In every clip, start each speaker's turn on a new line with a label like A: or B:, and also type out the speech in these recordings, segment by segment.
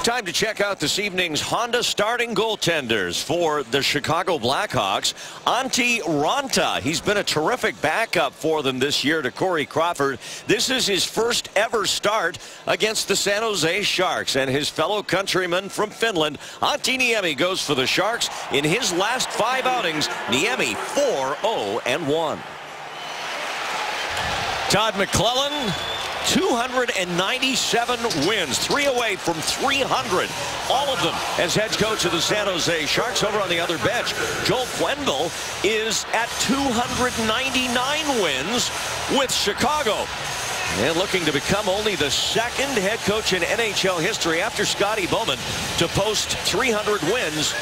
A: time to check out this evening's Honda starting goaltenders for the Chicago Blackhawks. Antti Raanta, he's been a terrific backup for them this year to Corey Crawford. This is his first ever start against the San Jose Sharks, and his fellow countryman from Finland, Antti Niemi, goes for the Sharks. In his last 5 outings, Niemi 4-0-1. Todd McClellan, 297 wins, 3 away from 300, all of them as head coach of the San Jose Sharks. Over on the other bench, Joel Quenneville is at 299 wins with Chicago, and looking to become only the second head coach in NHL history after Scotty Bowman to post 300 wins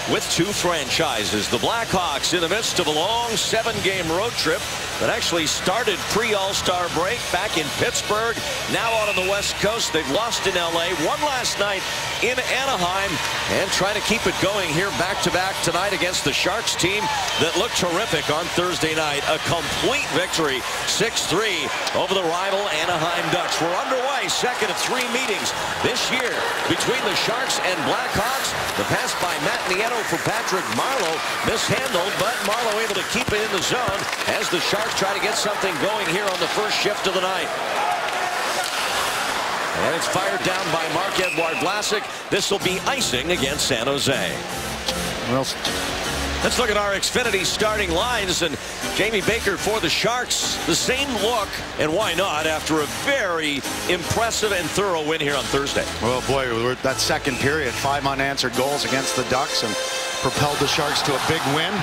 A: with 2 franchises. The Blackhawks in the midst of a long 7-game road trip that actually started pre-All-Star break back in Pittsburgh, now out on the West Coast. They've lost in LA, won last night in Anaheim, and trying to keep it going here back-to-back tonight against the Sharks team that looked terrific on Thursday night. A complete victory, 6-3 over the rival Anaheim Ducks. We're underway, second of 3 meetings this year between the Sharks and Blackhawks. The pass by Matt Nieto for Patrick Marleau, mishandled, but Marleau able to keep it in the zone as the Sharks try to get something going here on the first shift of the night. And it's fired down by Marc-Edouard Vlasic. This will be icing against San Jose.
B: Well,
A: let's look at our Xfinity starting lines, and Jamie Baker for the Sharks, the same look, and why not, after a very impressive and thorough win here on Thursday.
B: Well, boy, that second period, 5 unanswered goals against the Ducks and propelled the Sharks to a big win.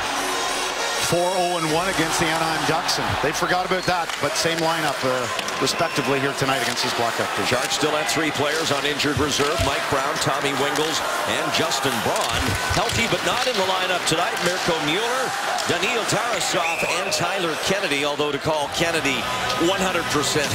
B: 4-0-1 against the Anaheim Ducks, and they forgot about that, but same lineup respectively here tonight against this Blackhawk team.
A: Sharks still have 3 players on injured reserve: Mike Brown, Tommy Wingels, and Justin Braun. Healthy but not in the lineup tonight, Mirko Mueller, Daniil Tarasov, and Tyler Kennedy, although to call Kennedy 100%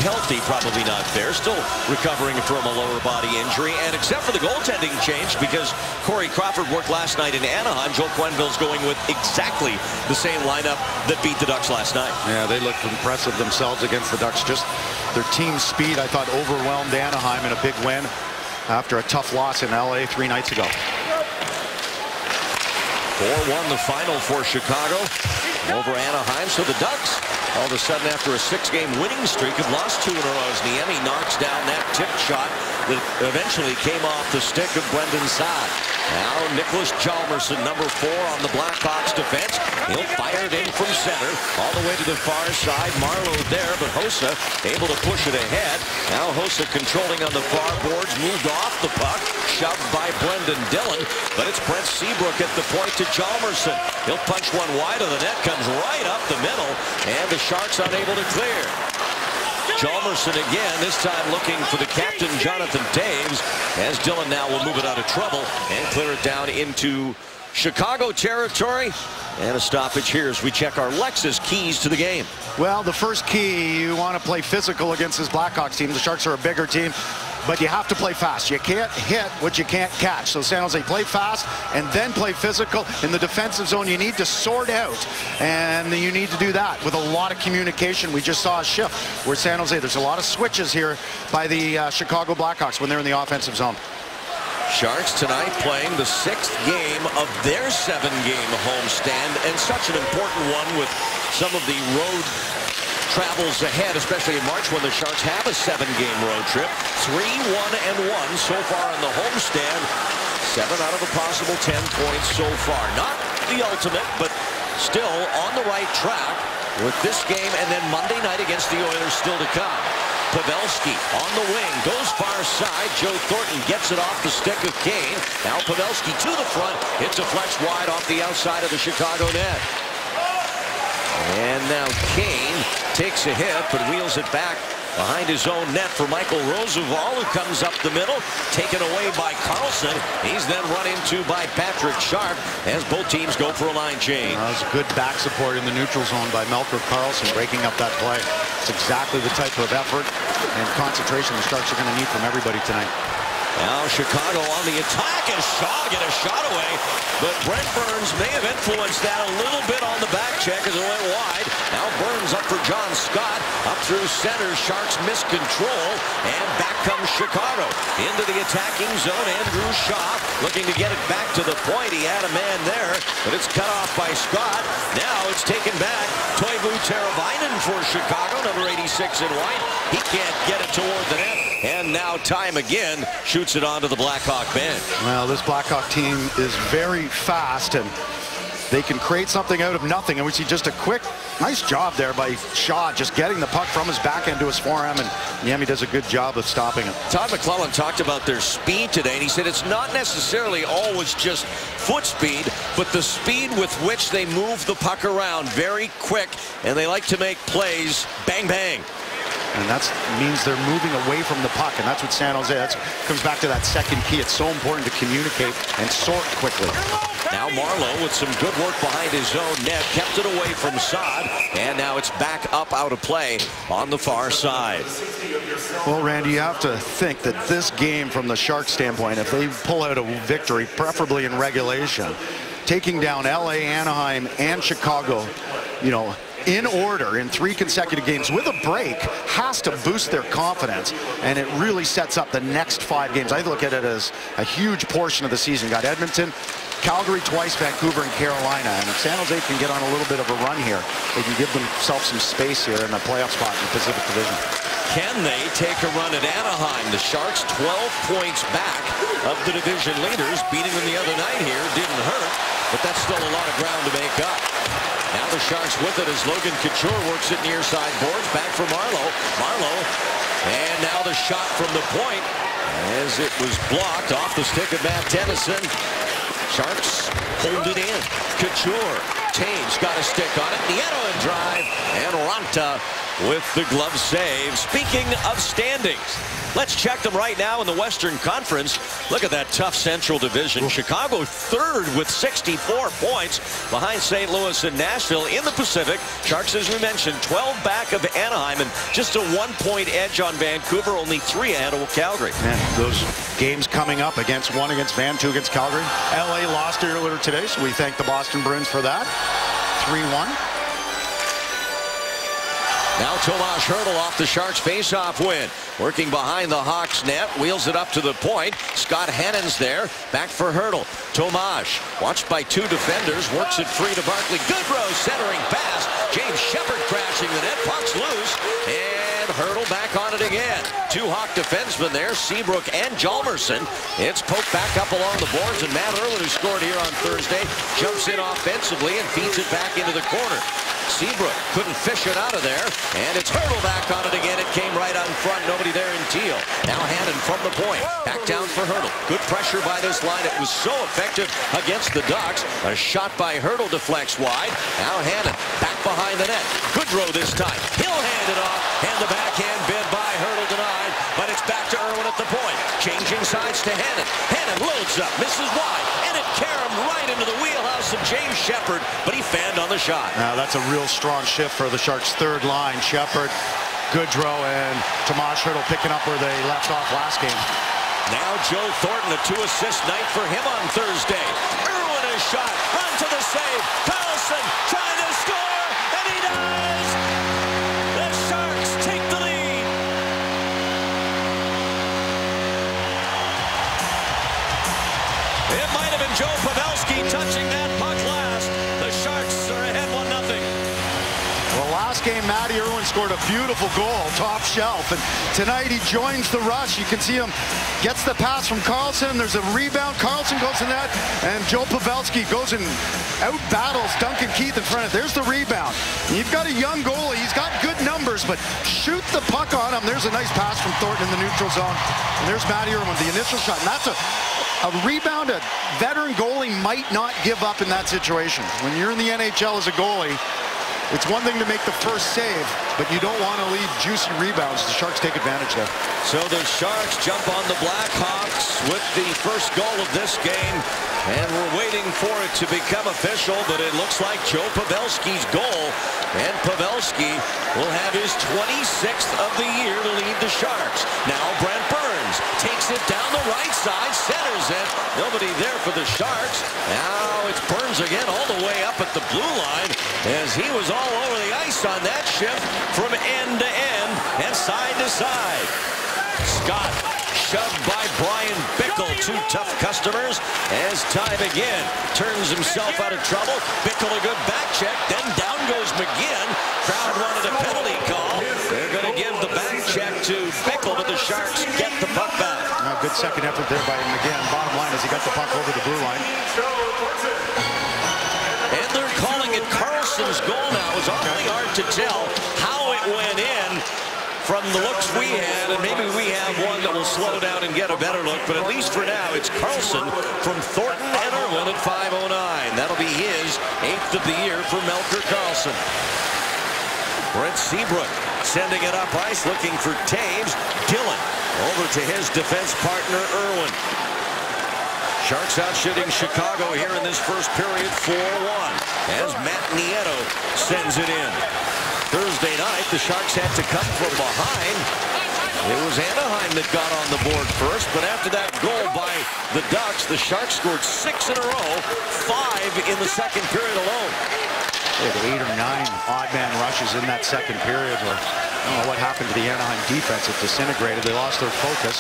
A: healthy, probably not fair. Still recovering from a lower body injury, and except for the goaltending change, because Corey Crawford worked last night in Anaheim, Joel Quenneville's going with exactly the same lineup that beat the Ducks last night.
B: Yeah, they looked impressive themselves against the Ducks. Just their team speed, I thought, overwhelmed Anaheim in a big win after a tough loss in LA 3 nights ago.
A: 4-1 the final for Chicago over Anaheim. So the Ducks, all of a sudden, after a 6-game winning streak, have lost 2 in a row as Niemi knocks down that tip shot that eventually came off the stick of Brendan Saad. Now Nicholas Hjalmarsson, number 4 on the Blackhawks defense. He'll fire it in from center all the way to the far side. Marleau there, but Hossa able to push it ahead. Now Hossa controlling on the far boards, moved off the puck, shoved by Brendan Dillon, but it's Brent Seabrook at the point to Hjalmarsson. He'll punch one wide of the net, comes right up the middle, and the Sharks unable to clear. Hjalmarsson again, this time looking for the captain, Jonathan Toews, as Dillon now will move it out of trouble and clear it down into Chicago territory. And a stoppage here as we check our Lexus keys to the game.
B: Well, the first key, you want to play physical against this Blackhawks team. The Sharks are a bigger team, but you have to play fast. You can't hit what you can't catch. So San Jose, play fast and then play physical. In the defensive zone, you need to sort out, and you need to do that with a lot of communication. We just saw a shift where San Jose, there's a lot of switches here by the Chicago Blackhawks when they're in the offensive zone.
A: Sharks tonight playing the 6th game of their 7-game homestand, and such an important one with some of the road travels ahead, especially in March when the Sharks have a 7-game road trip. 3-1-1 so far on the homestand. 7 out of a possible 10 points so far. Not the ultimate, but still on the right track with this game, and then Monday night against the Oilers still to come. Pavelski on the wing, goes far side. Joe Thornton gets it off the stick of Kane. Now Pavelski to the front. It's deflects wide off the outside of the Chicago net. And now Kane takes a hit, but wheels it back behind his own net for Michael Roosevelt, who comes up the middle, taken away by Carlson. He's then run into by Patrick Sharp as both teams go for a line change.
B: That was a good back support in the neutral zone by Melker Carlson, breaking up that play. It's exactly the type of effort and concentration the Sharks are going to need from everybody tonight.
A: Now Chicago on the attack, and Shaw get a shot away. But Brent Burns may have influenced that a little bit on the back check as it went wide. Now Burns up for John Scott. Up through center. Sharks miss control. And back comes Chicago. Into the attacking zone. Andrew Shaw looking to get it back to the point. He had a man there, but it's cut off by Scott. Now it's taken back. Toivu Teravainen for Chicago. Number 86 in white. He can't get it toward the net. And now time again shoots it onto the Blackhawk bench.
B: Well, this Blackhawk team is very fast, and they can create something out of nothing. And we see just a quick, nice job there by Shaw, just getting the puck from his backhand to his forehand, and Niemi does a good job of stopping it.
A: Todd McClellan talked about their speed today, and he said it's not necessarily always just foot speed, but the speed with which they move the puck around, very quick, and they like to make plays, bang, bang.
B: And that means they're moving away from the puck, and that's what San Jose, that comes back to that second key. It's so important to communicate and sort quickly.
A: Now Marleau with some good work behind his own net, kept it away from Saad, and now it's back up out of play on the far side.
B: Well, Randy, you have to think that this game, from the Sharks standpoint, if they pull out a victory, preferably in regulation, taking down LA, Anaheim, and Chicago, you know, in order in 3 consecutive games with a break, has to boost their confidence, and it really sets up the next 5 games. I look at it as a huge portion of the season. Got Edmonton, Calgary twice, Vancouver, and Carolina. And if San Jose can get on a little bit of a run here, they can give themselves some space here in the playoff spot in the Pacific Division.
A: Can they take a run at Anaheim? The Sharks 12 points back of the division leaders. Beating them the other night here didn't hurt, but that's still a lot of ground to make up. Now the Sharks with it as Logan Couture works it near side boards. Back for Marleau. Marleau. And now the shot from the point as it was blocked off the stick of Matt Tennyson. Sharks hold it in. Couture. Taves got a stick on it. Nieto and drive. And Ranta with the glove save. Speaking of standings, let's check them right now in the Western Conference. Look at that tough Central Division. Chicago third with 64 points behind St. Louis and Nashville. In the Pacific, Sharks, as we mentioned, 12 back of Anaheim and just a 1-point edge on Vancouver, only 3 ahead of Calgary.
B: Man, those games coming up one against Van, 2 against Calgary. LA lost earlier today, so we thank the Boston Bruins for that. 3-1.
A: Now Tomas Hertl off the Sharks face-off win. Working behind the Hawks net. Wheels it up to the point. Scott Hannon's there. Back for Hertl. Tomas watched by 2 defenders. Works it free to Barkley. Goodrow centering pass. James Shepard crashing the net. Puck's loose. And Hertl back on it again. 2 Hawk defensemen there. Seabrook and Hjalmarsson. It's poked back up along the boards. And Matt Irwin, who scored here on Thursday, jumps in offensively and feeds it back into the corner. Seabrook couldn't fish it out of there, and it's Hertl back on it again. It came right out in front. Nobody there in Teal. Now Hannon from the point. Back down for Hertl. Good pressure by this line. It was so effective against the Ducks. A shot by Hertl deflects wide. Now Hannon back behind the net. Goodrow this time. He'll hand it off, and the backhand bid by Hertl denied, but it's back to Irwin at the point. Changing sides to Hannon. Hannon loads up, misses wide, and it caromed right into the wheelhouse of James Shepard, but he fanned on the shot.
B: Now that's a real strong shift for the Sharks' third line. Shepard, Goodrow, and Tomas Hertl picking up where they left off last game.
A: Now Joe Thornton, a 2-assist night for him on Thursday. Irwin a shot, run to the save. Carlson trying to score, and he does! The Sharks take the lead. It might have been Joe Pavelski touching that puck last. The Sharks are ahead 1-0.
B: Well, last game, Matty Irwin scored a beautiful goal, top shelf, and tonight he joins the rush. You can see him, gets the pass from Carlson. There's a rebound. Carlson goes in that, and Joe Pavelski goes and out-battles Duncan Keith in front of it. There's the rebound. And you've got a young goalie. He's got good numbers, but shoot the puck on him. There's a nice pass from Thornton in the neutral zone. And there's Matty Irwin, the initial shot. And that's a rebound a veteran goalie might not give up in that situation. When you're in the NHL as a goalie, it's one thing to make the first save, but you don't want to leave juicy rebounds. The Sharks take advantage there.
A: So the Sharks jump on the Blackhawks with the first goal of this game, and we're waiting for it to become official, but it looks like Joe Pavelski's goal, and Pavelski will have his 26th of the year to lead the Sharks. Now Brent Burns Burns takes it down the right side, centers it. Nobody there for the Sharks. Now it's Burns again all the way up at the blue line as he was all over the ice on that shift from end to end and side to side. Scott shoved by Brian Bickle, two tough customers as time again turns himself out of trouble. Bickle a good back check, then down goes McGinn. Crowd wanted a penalty call. They're going to give the back check to Bickle, but the Sharks get the puck back.
B: Good second effort there by McGinn. Bottom line is he got the puck over the blue line.
A: And they're calling it Carlson's goal now. It was awfully hard to tell how it went in from the looks we had, and maybe we have one that will slow down and get a better look, but at least for now, it's Carlson from Thornton and Irwin at 5:09. That'll be his 8th of the year for Melker Karlsson. Brent Seabrook sending it up ice, looking for Taves. Dillon over to his defense partner, Irwin. Sharks out shooting Chicago here in this first period, 4-1, as Matt Nieto sends it in. Thursday night, the Sharks had to come from behind. It was Anaheim that got on the board first, but after that goal by the Ducks, the Sharks scored 6 in a row, 5 in the second period alone.
B: They had 8 or 9 odd man rushes in that second period. I don't know what happened to the Anaheim defense. It disintegrated. They lost their focus.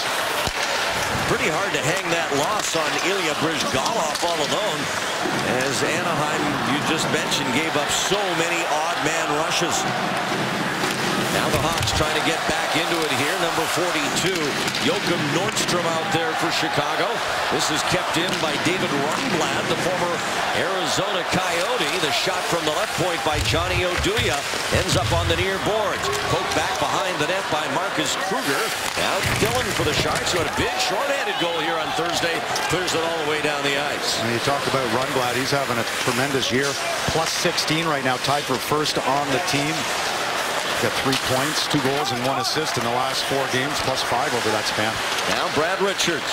A: Pretty hard to hang that loss on Ilya Bryzgalov all alone, as Anaheim, you just mentioned, gave up so many odd man rushes. Now the Hawks trying to get back into it here. Number 42, Joachim Nordstrom out there for Chicago. This is kept in by David Rundblad, the former Arizona Coyote. The shot from the left point by Johnny Oduya ends up on the near boards. Poked back behind the net by Marcus Kruger. Now Dillon for the Sharks, who had a big short-handed goal here on Thursday. Clears it all the way down the ice.
B: And you talk about Rundblad. He's having a tremendous year. Plus 16 right now, tied for first on the team. Got 3 points, 2 goals, and 1 assist in the last 4 games, plus 5 over that span.
A: Now Brad Richards.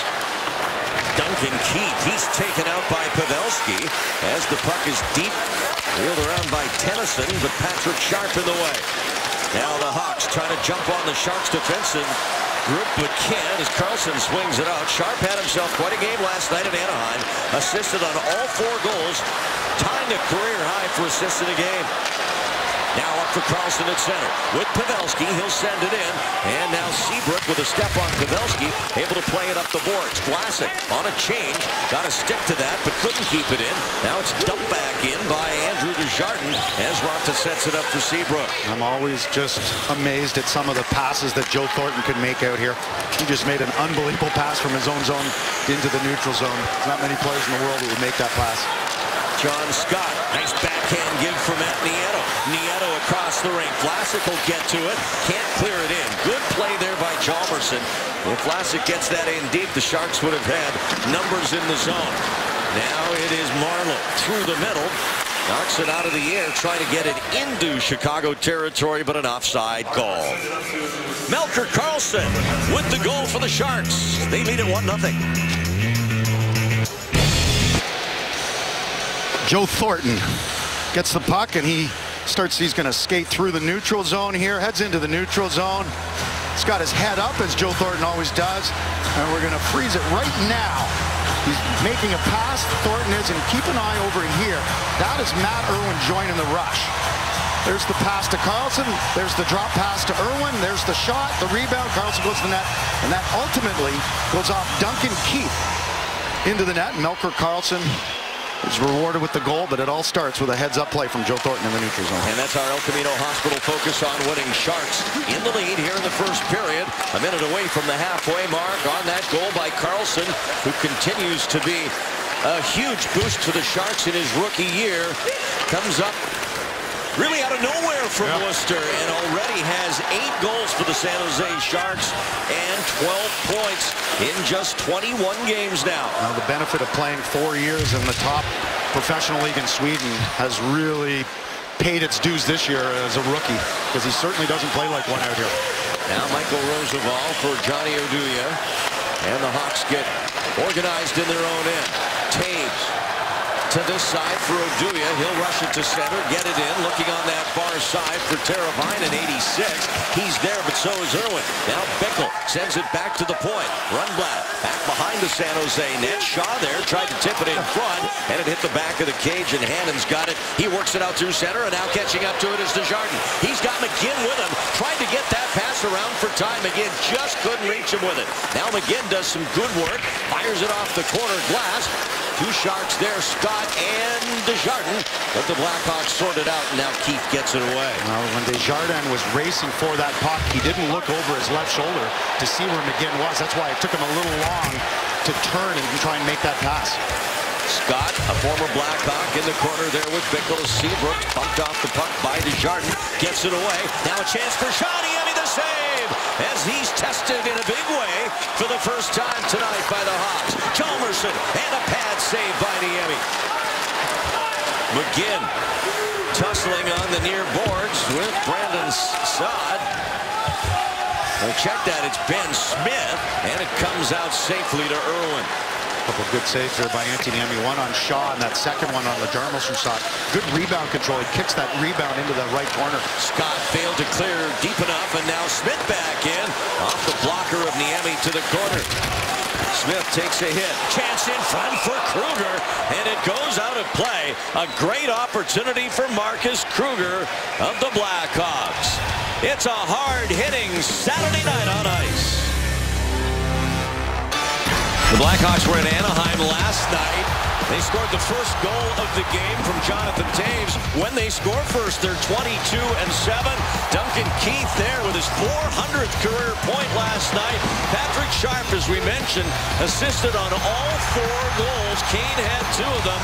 A: Duncan Keith, he's taken out by Pavelski as the puck is deep. Wheeled around by Tennyson, but Patrick Sharp in the way. Now the Hawks trying to jump on the Sharks defensive group, but can't as Karlsson swings it out. Sharp had himself quite a game last night at Anaheim. Assisted on all 4 goals. Tying a career high for assists in a game. Now up for Karlsson at center. With Pavelski, he'll send it in. And now Seabrook with a step on Pavelski, able to play it up the boards. Vlasic on a change. Got to stick to that, but couldn't keep it in. Now it's dumped back in by Andrew Desjardins as Raanta sets it up for Seabrook.
B: I'm always just amazed at some of the passes that Joe Thornton can make out here. He just made an unbelievable pass from his own zone into the neutral zone. There's not many players in the world that would make that pass.
A: John Scott, nice backhand give from Matt Nieto. Nieto across the ring. Vlasic will get to it. Can't clear it in. Good play there by Chalmerson. If Vlasic gets that in deep, the Sharks would have had numbers in the zone. Now it is Marleau through the middle. Knocks it out of the air, trying to get it into Chicago territory, but an offside call. Melker Karlsson with the goal for the Sharks. They lead at 1-0.
B: Joe Thornton gets the puck, and he's going to skate through the neutral zone here, heads into the neutral zone. He's got his head up, as Joe Thornton always does, and we're going to freeze it right now. He's making a pass, Thornton is, and keep an eye over here. That is Matt Irwin joining the rush. There's the pass to Karlsson, there's the drop pass to Irwin, there's the shot, the rebound, Karlsson goes to the net, and that ultimately goes off Duncan Keith into the net. Melker Karlsson is rewarded with the goal, but it all starts with a heads-up play from Joe Thornton in the neutral zone.
A: And that's our El Camino Hospital focus on winning. Sharks in the lead here in the first period. A minute away from the halfway mark on that goal by Karlsson, who continues to be a huge boost for the Sharks in his rookie year. Comes up really out of nowhere from Worcester, and already has 8 goals for the San Jose Sharks and 12 points in just 21 games now.
B: Now the benefit of playing 4 years in the top professional league in Sweden has really paid its dues this year as a rookie, because he certainly doesn't play like one out here.
A: Now Michael Roosevelt for Johnny Oduya, and the Hawks get organized in their own end. Taves to this side for Oduya. He'll rush it to center, get it in. Looking on that far side for Teravainen, 86. He's there, but so is Irwin. Now Bickell sends it back to the point. Rundblad back behind the San Jose net. Shaw there, tried to tip it in front, and it hit the back of the cage, and Hannon's got it. He works it out through center, and now catching up to it is Desjardins. He's got McGinn with him. Tried to get that pass around for time. McGinn just couldn't reach him with it. Now McGinn does some good work. Fires it off the corner glass. Two Sharks there, Scott and Desjardins. But the Blackhawks sorted out, and now Keith gets it away.
B: Well, when Desjardins was racing for that puck, he didn't look over his left shoulder to see where McGinn was. That's why it took him a little long to turn and try and make that pass.
A: Scott, a former Blackhawk, in the corner there with Bickell. Seabrook bumped off the puck by Desjardins. Gets it away. Now a chance for Shaw. Niemi the save as he's tested in a big way for the first time tonight by the Hawks. Chalmerson and a pad save by Niemi. McGinn tussling on the near boards with Brandon Saad. Well, check that. It's Ben Smith, and it comes out safely to Irwin.
B: Couple good saves there by Antti Niemi. One on Shaw and that second one on the Hjalmarsson shot. Good rebound control. He kicks that rebound into the right corner.
A: Scott failed to clear deep enough, and now Smith back in off the blocker of Niemi to the corner. Smith takes a hit. Chance in front for Kruger, and it goes out of play. A great opportunity for Marcus Kruger of the Blackhawks. It's a hard-hitting Saturday night on ice. The Blackhawks were in Anaheim last night. They scored the first goal of the game from Jonathan Toews. When they score first, they're 22-7. Duncan Keith there with his 400th career point last night. Patrick Sharp, as we mentioned, assisted on all 4 goals. Kane had 2 of them.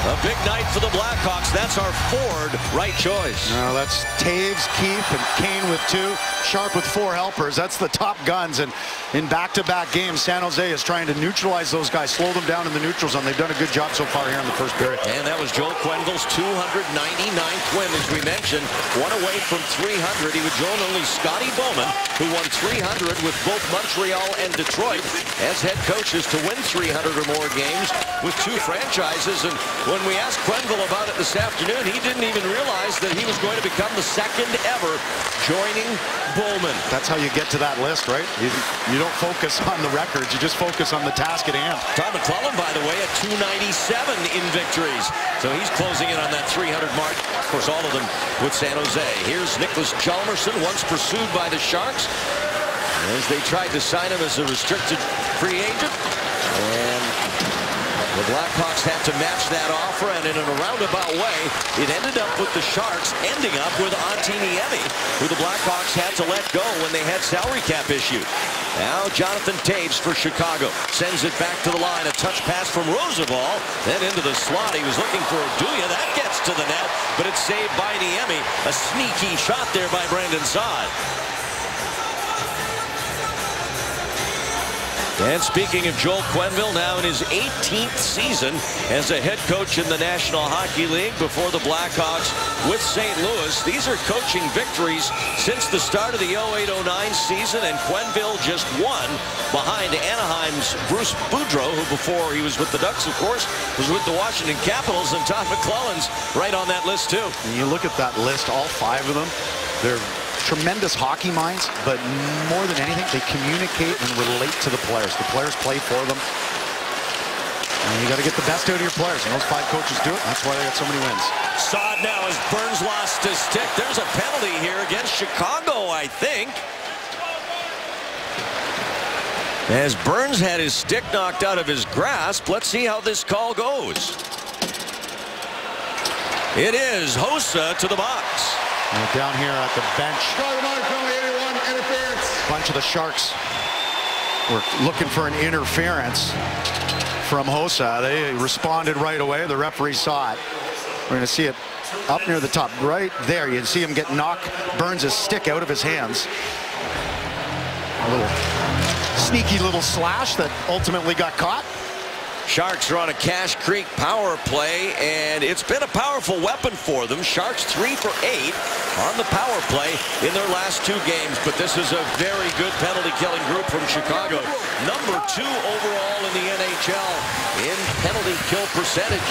A: A big night for the Blackhawks. That's our Ford right choice.
B: No, that's Toews, Keith, and Kane with 2. Sharp with 4 helpers. That's the top guns. And in back-to-back games, San Jose is trying to neutralize those guys, slow them down in the neutral zone. They've done a good job so far here in the first period.
A: And that was Joel Quenneville's 299th win, as we mentioned. 1 away from 300. He would join only Scotty Bowman, who won 300 with both Montreal and Detroit as head coaches to win 300 or more games with 2 franchises. And when we asked Quenneville about it this afternoon, he didn't even realize that he was going to become the second ever joining Bowman.
B: That's how you get to that list, right? You don't focus on the records. You just focus on the task at hand.
A: Todd McClellan, by the way, at 297 in victories. So he's closing in on that 300 mark. Of course, all of them with San Jose. Here's Nicholas Chalmerson, once pursued by the Sharks, as they tried to sign him as a restricted free agent. And the Blackhawks had to match that offer, and in a roundabout way, it ended up with the Sharks ending up with Antti Niemi, who the Blackhawks had to let go when they had salary cap issues. Now Jonathan Toews for Chicago sends it back to the line. A touch pass from Roosevelt, then into the slot. He was looking for Oduya. That gets to the net, but it's saved by Niemi. A sneaky shot there by Brandon Saad. And speaking of Joel Quenneville, now in his 18th season as a head coach in the National Hockey League before the Blackhawks with St. Louis. These are coaching victories since the start of the 08-09 season, and Quenneville just won behind Anaheim's Bruce Boudreau, who before he was with the Ducks, of course, was with the Washington Capitals, and Todd McClellan's right on that list too.
B: And you look at that list, all 5 of them, they're tremendous hockey minds, but more than anything, they communicate and relate to the players. The players play for them. And you got to get the best out of your players, and those 5 coaches do it. That's why they got so many wins.
A: Saad now as Burns lost his stick. There's a penalty here against Chicago, I think. As Burns had his stick knocked out of his grasp, let's see how this call goes. It is Hossa to the box.
B: And down here at the bench,
C: interference.
B: a bunch of the Sharks were looking for an interference from Hossa. They responded right away. The referee saw it. We're going to see it up near the top right there. You can see him get knocked, Burns' stick out of his hands. A little sneaky little slash that ultimately got caught.
A: Sharks are on a Cache Creek power play, and it's been a powerful weapon for them. Sharks 3 for 8 on the power play in their last 2 games, but this is a very good penalty-killing group from Chicago. Number 2 overall in the NHL in penalty kill percentage.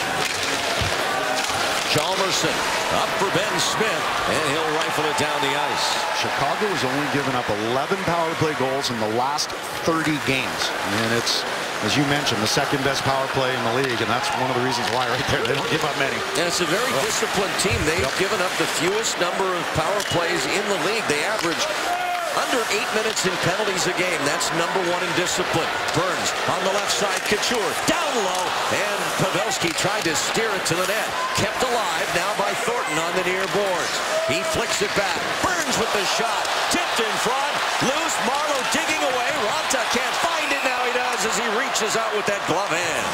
A: Chalmerson up for Ben Smith, and he'll rifle it down the ice.
B: Chicago has only given up 11 power play goals in the last 30 games. And it's, as you mentioned, the second best power play in the league, and that's one of the reasons why right there. They don't give up many.
A: And it's a very disciplined team. They've given up the fewest number of power plays in the league. They average under 8 minutes in penalties a game. That's #1 in discipline. Burns on the left side. Couture down low, and Pavelski tried to steer it to the net. Kept alive now by Thornton on the near boards. He flicks it back. Burns with the shot. Tipped in front. Loose. Marleau digging away. Raanta can't find it. Now he does as he reaches out with that glove hand.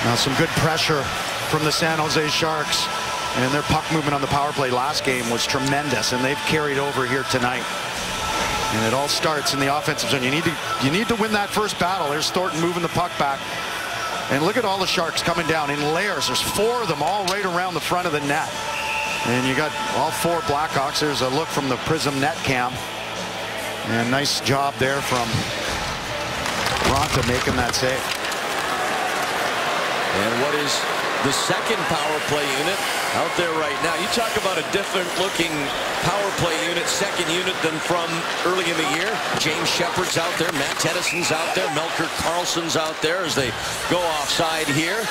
B: Now some good pressure from the San Jose Sharks. And their puck movement on the power play last game was tremendous, and they've carried over here tonight. And it all starts in the offensive zone. You need to win that first battle. There's Thornton moving the puck back. And look at all the Sharks coming down in layers. There's 4 of them all right around the front of the net. And you got all 4 Blackhawks. There's a look from the Prism net cam. And nice job there from Raanta making that save.
A: And what is the second power play unit out there right now? You talk about a different looking power play unit, second unit, than from early in the year. James Shepard's out there, Matt Tennyson's out there, Melker Karlsson's out there as they go offside here.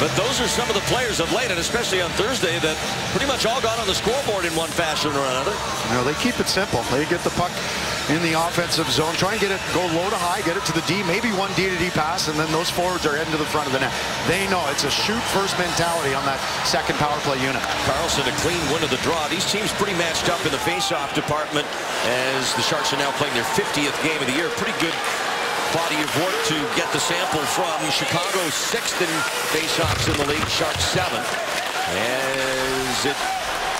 A: But those are some of the players of late, and especially on Thursday, that pretty much all got on the scoreboard in one fashion or another.
B: You know, they keep it simple. They get the puck in the offensive zone, try and get it, go low to high, get it to the D, maybe one D-to-D pass, and then those forwards are heading to the front of the net. They know it's a shoot-first mentality on that second power play unit.
A: Karlsson, a clean win of the draw. These teams pretty matched up in the face-off department as the Sharks are now playing their 50th game of the year. Pretty good body of work to get the sample from. Chicago 6th in face-offs in the league, Sharks 7th. As it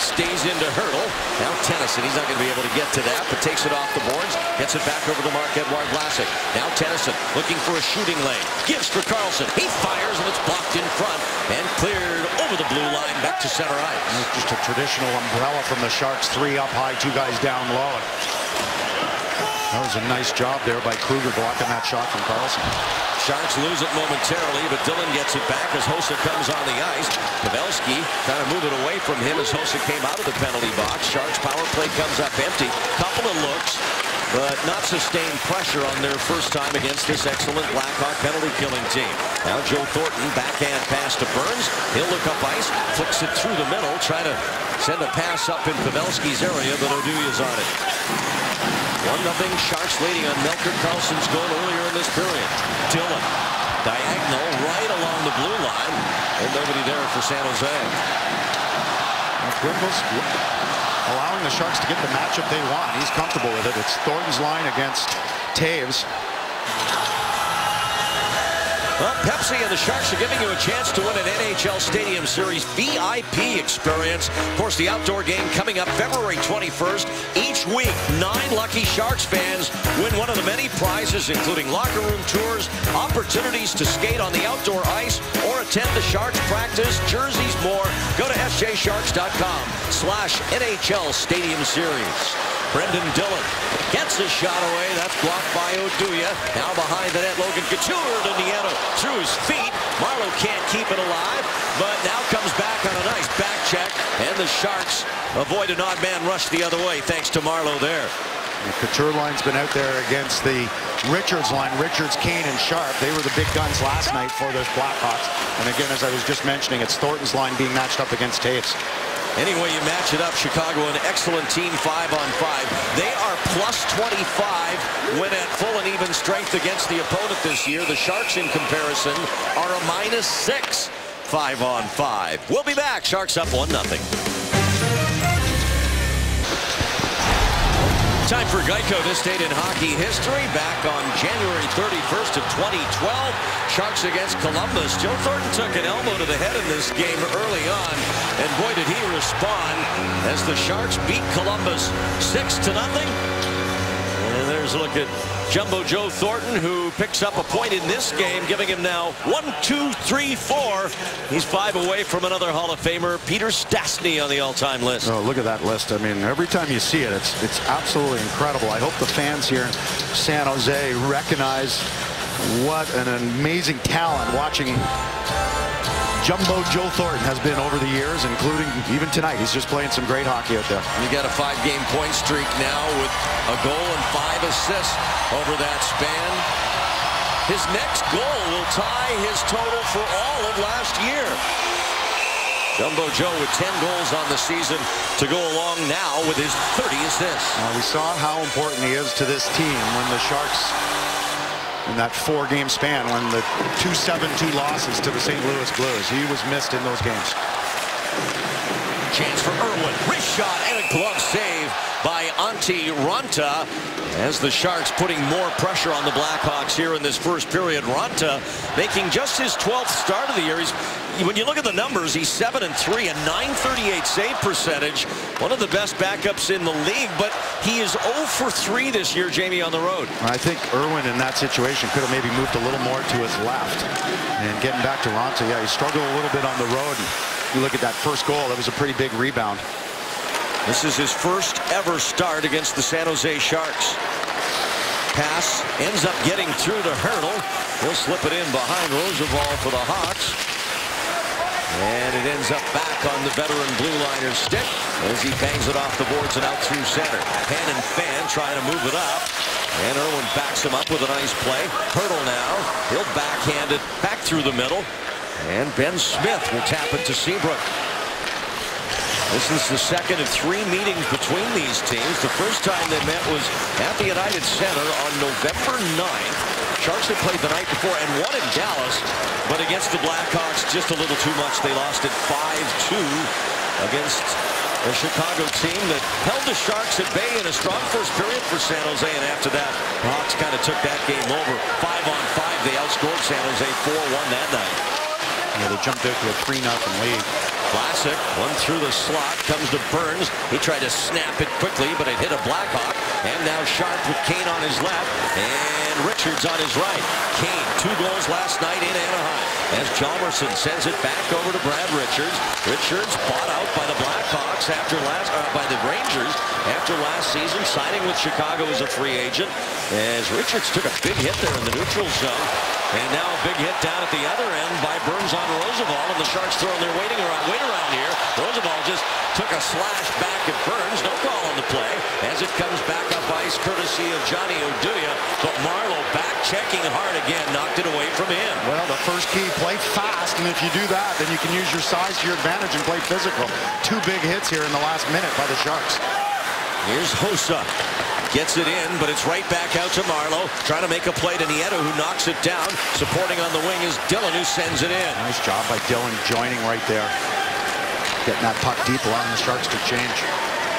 A: stays into Hurdle. Now Tennyson, he's not going to be able to get to that, but takes it off the boards, gets it back over to Marc-Edouard Vlasic. Now Tennyson looking for a shooting lane. Gives for Karlsson. He fires, and it's blocked in front and cleared over the blue line back to center ice.
B: Just a traditional umbrella from the Sharks. 3 up high, 2 guys down low. That was a nice job there by Kruger blocking that shot from Karlsson.
A: Sharks lose it momentarily, but Dillon gets it back as Hossa comes on the ice. Pavelski trying to move it away from him as Hossa came out of the penalty box. Sharks power play comes up empty. Couple of looks, but not sustained pressure on their first time against this excellent Blackhawk penalty killing team. Now Joe Thornton, backhand pass to Burns. He'll look up ice, flicks it through the middle, trying to send a pass up in Pavelski's area, but Oduya's on it. 1-0 Sharks leading on Melker Karlsson's goal earlier in this period. Dillon, diagonal right along the blue line, and nobody there for San Jose.
B: Quenneville's allowing the Sharks to get the matchup they want. He's comfortable with it. It's Thornton's line against Taves.
A: Well, Pepsi and the Sharks are giving you a chance to win an NHL Stadium Series VIP experience. Of course, the outdoor game coming up February 21st. Each week, 9 lucky Sharks fans win one of the many prizes, including locker room tours, opportunities to skate on the outdoor ice, or attend the Sharks practice, jerseys, more. Go to sjsharks.com/NHL Stadium Series. Brendan Dillon gets his shot away. That's blocked by Oduya. Now behind the net, Logan Couture to Nieto through his feet. Marleau can't keep it alive, but now comes back on a nice back check, and the Sharks avoid an odd man rush the other way thanks to Marleau there.
B: The Couture line's been out there against the Richards line. Richards, Kane, and Sharp. They were the big guns last night for the Blackhawks. And again, as I was just mentioning, it's Thornton's line being matched up against Taves.
A: Anyway you match it up, Chicago, an excellent team 5-on-5. They are +25 when at full and even strength against the opponent this year. The Sharks, in comparison, are a -6 5-on-5. We'll be back. Sharks up 1-0. Time for Geico, this date in hockey history. Back on January 31st of 2012, Sharks against Columbus. Joe Thornton took an elbow to the head in this game early on, and boy did he respond as the Sharks beat Columbus 6-0. And there's a look at Jumbo Joe Thornton, who picks up a point in this game, giving him now 1, 2, 3, 4. He's 5 away from another Hall of Famer, Peter Stastny, on the all-time list.
B: Oh, look at that list. I mean, every time you see it, it's absolutely incredible. I hope the fans here in San Jose recognize what an amazing talent watching Jumbo Joe Thornton has been over the years, including even tonight. He's just playing some great hockey out there.
A: He got a 5-game point streak now with a goal and 5 assists over that span. His next goal will tie his total for all of last year. Jumbo Joe with 10 goals on the season to go along now with his 30 assists.
B: We saw how important he is to this team when the Sharks, in that 4-game span, when the 2-7-2 losses to the St. Louis Blues, he was missed in those games.
A: Chance for Irwin. Wrist shot and a glove save by Antti Raanta, as the Sharks putting more pressure on the Blackhawks here in this first period. Raanta making just his 12th start of the year. When you look at the numbers, he's 7-3, a .938 save percentage, one of the best backups in the league, but he is 0 for 3 this year, Jamie, on the road.
B: I think Irwin in that situation could have maybe moved a little more to his left. And getting back to Raanta, yeah, he struggled a little bit on the road. You look at that first goal, that was a pretty big rebound.
A: This is his first ever start against the San Jose Sharks. Pass ends up getting through to Hurdle. He'll slip it in behind Roosevelt for the Hawks. And it ends up back on the veteran blue liner's stick as he bangs it off the boards and out through center. Hannon Fan trying to move it up. And Irwin backs him up with a nice play. Hurdle now. He'll backhand it back through the middle. And Ben Smith will tap it to Seabrook. This is the second of 3 meetings between these teams. The first time they met was at the United Center on November 9th. Sharks had played the night before and won in Dallas, but against the Blackhawks, just a little too much. They lost it 5-2 against a Chicago team that held the Sharks at bay in a strong first period for San Jose, and after that, the Hawks kind of took that game over. 5-on-5, they outscored San Jose 4-1 that night.
B: Yeah, they jumped out to a 3-0 lead.
A: Classic, one through the slot, comes to Burns. He tried to snap it quickly, but it hit a Blackhawk. And now Sharp with Kane on his left, and Richards on his right. Kane, 2 goals last night in Anaheim, as Chalmerson sends it back over to Brad Richards. Richards bought out by the Blackhawks by the Rangers after last season, signing with Chicago as a free agent, as Richards took a big hit there in the neutral zone. And now a big hit down at the other end by Burns on Roosevelt, and the Sharks throwing their weight around here. Roosevelt just took a slash back at Burns. No call on the play as it comes back up ice courtesy of Johnny Oduya. But Marleau back checking hard again, knocked it away from him.
B: Well, the first key, play fast, and if you do that, then you can use your size to your advantage and play physical. 2 big hits here in the last minute by the Sharks.
A: Here's Hossa. Gets it in, but it's right back out to Marleau. Trying to make a play to Nieto, who knocks it down. Supporting on the wing is Dillon, who sends it in.
B: Nice job by Dillon joining right there. Getting that puck deep, allowing the Sharks to change.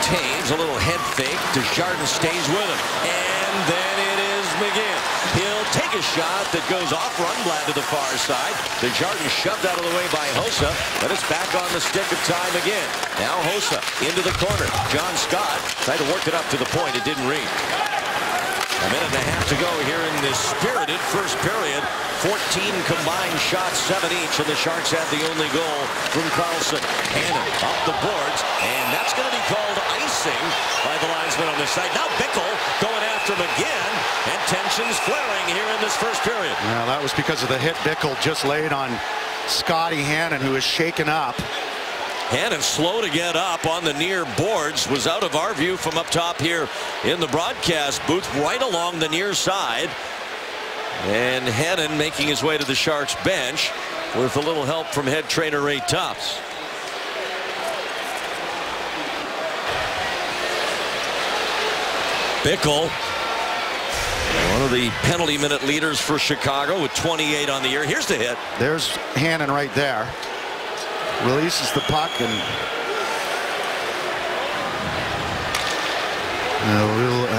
A: Taves, a little head fake. Desjardins stays with him. And then it is McGinn. He'll take a shot that goes off Rundblad to the far side. Desjardins shoved out of the way by Hossa, but it's back on the stick of time again. Now Hossa into the corner. John Scott tried to work it up to the point. It didn't reach. A minute and a half to go here in this spirited first period. 14 combined shots, 7 each, and the Sharks had the only goal from Carlson. Hannon up the boards, and that's going to be called icing by the linesman on this side. Now Bickle going after McGinn, and tensions flaring here in this first period.
B: Well, that was because of the hit Bickle just laid on Scotty Hannon, who was shaken up.
A: Hannon slow to get up on the near boards, was out of our view from up top here in the broadcast booth, right along the near side. And Hannon making his way to the Sharks bench with a little help from head trainer Ray Tufts. Bickle, one of the penalty minute leaders for Chicago with 28 on the year. Here's the hit.
B: There's Hannon right there. Releases the puck, and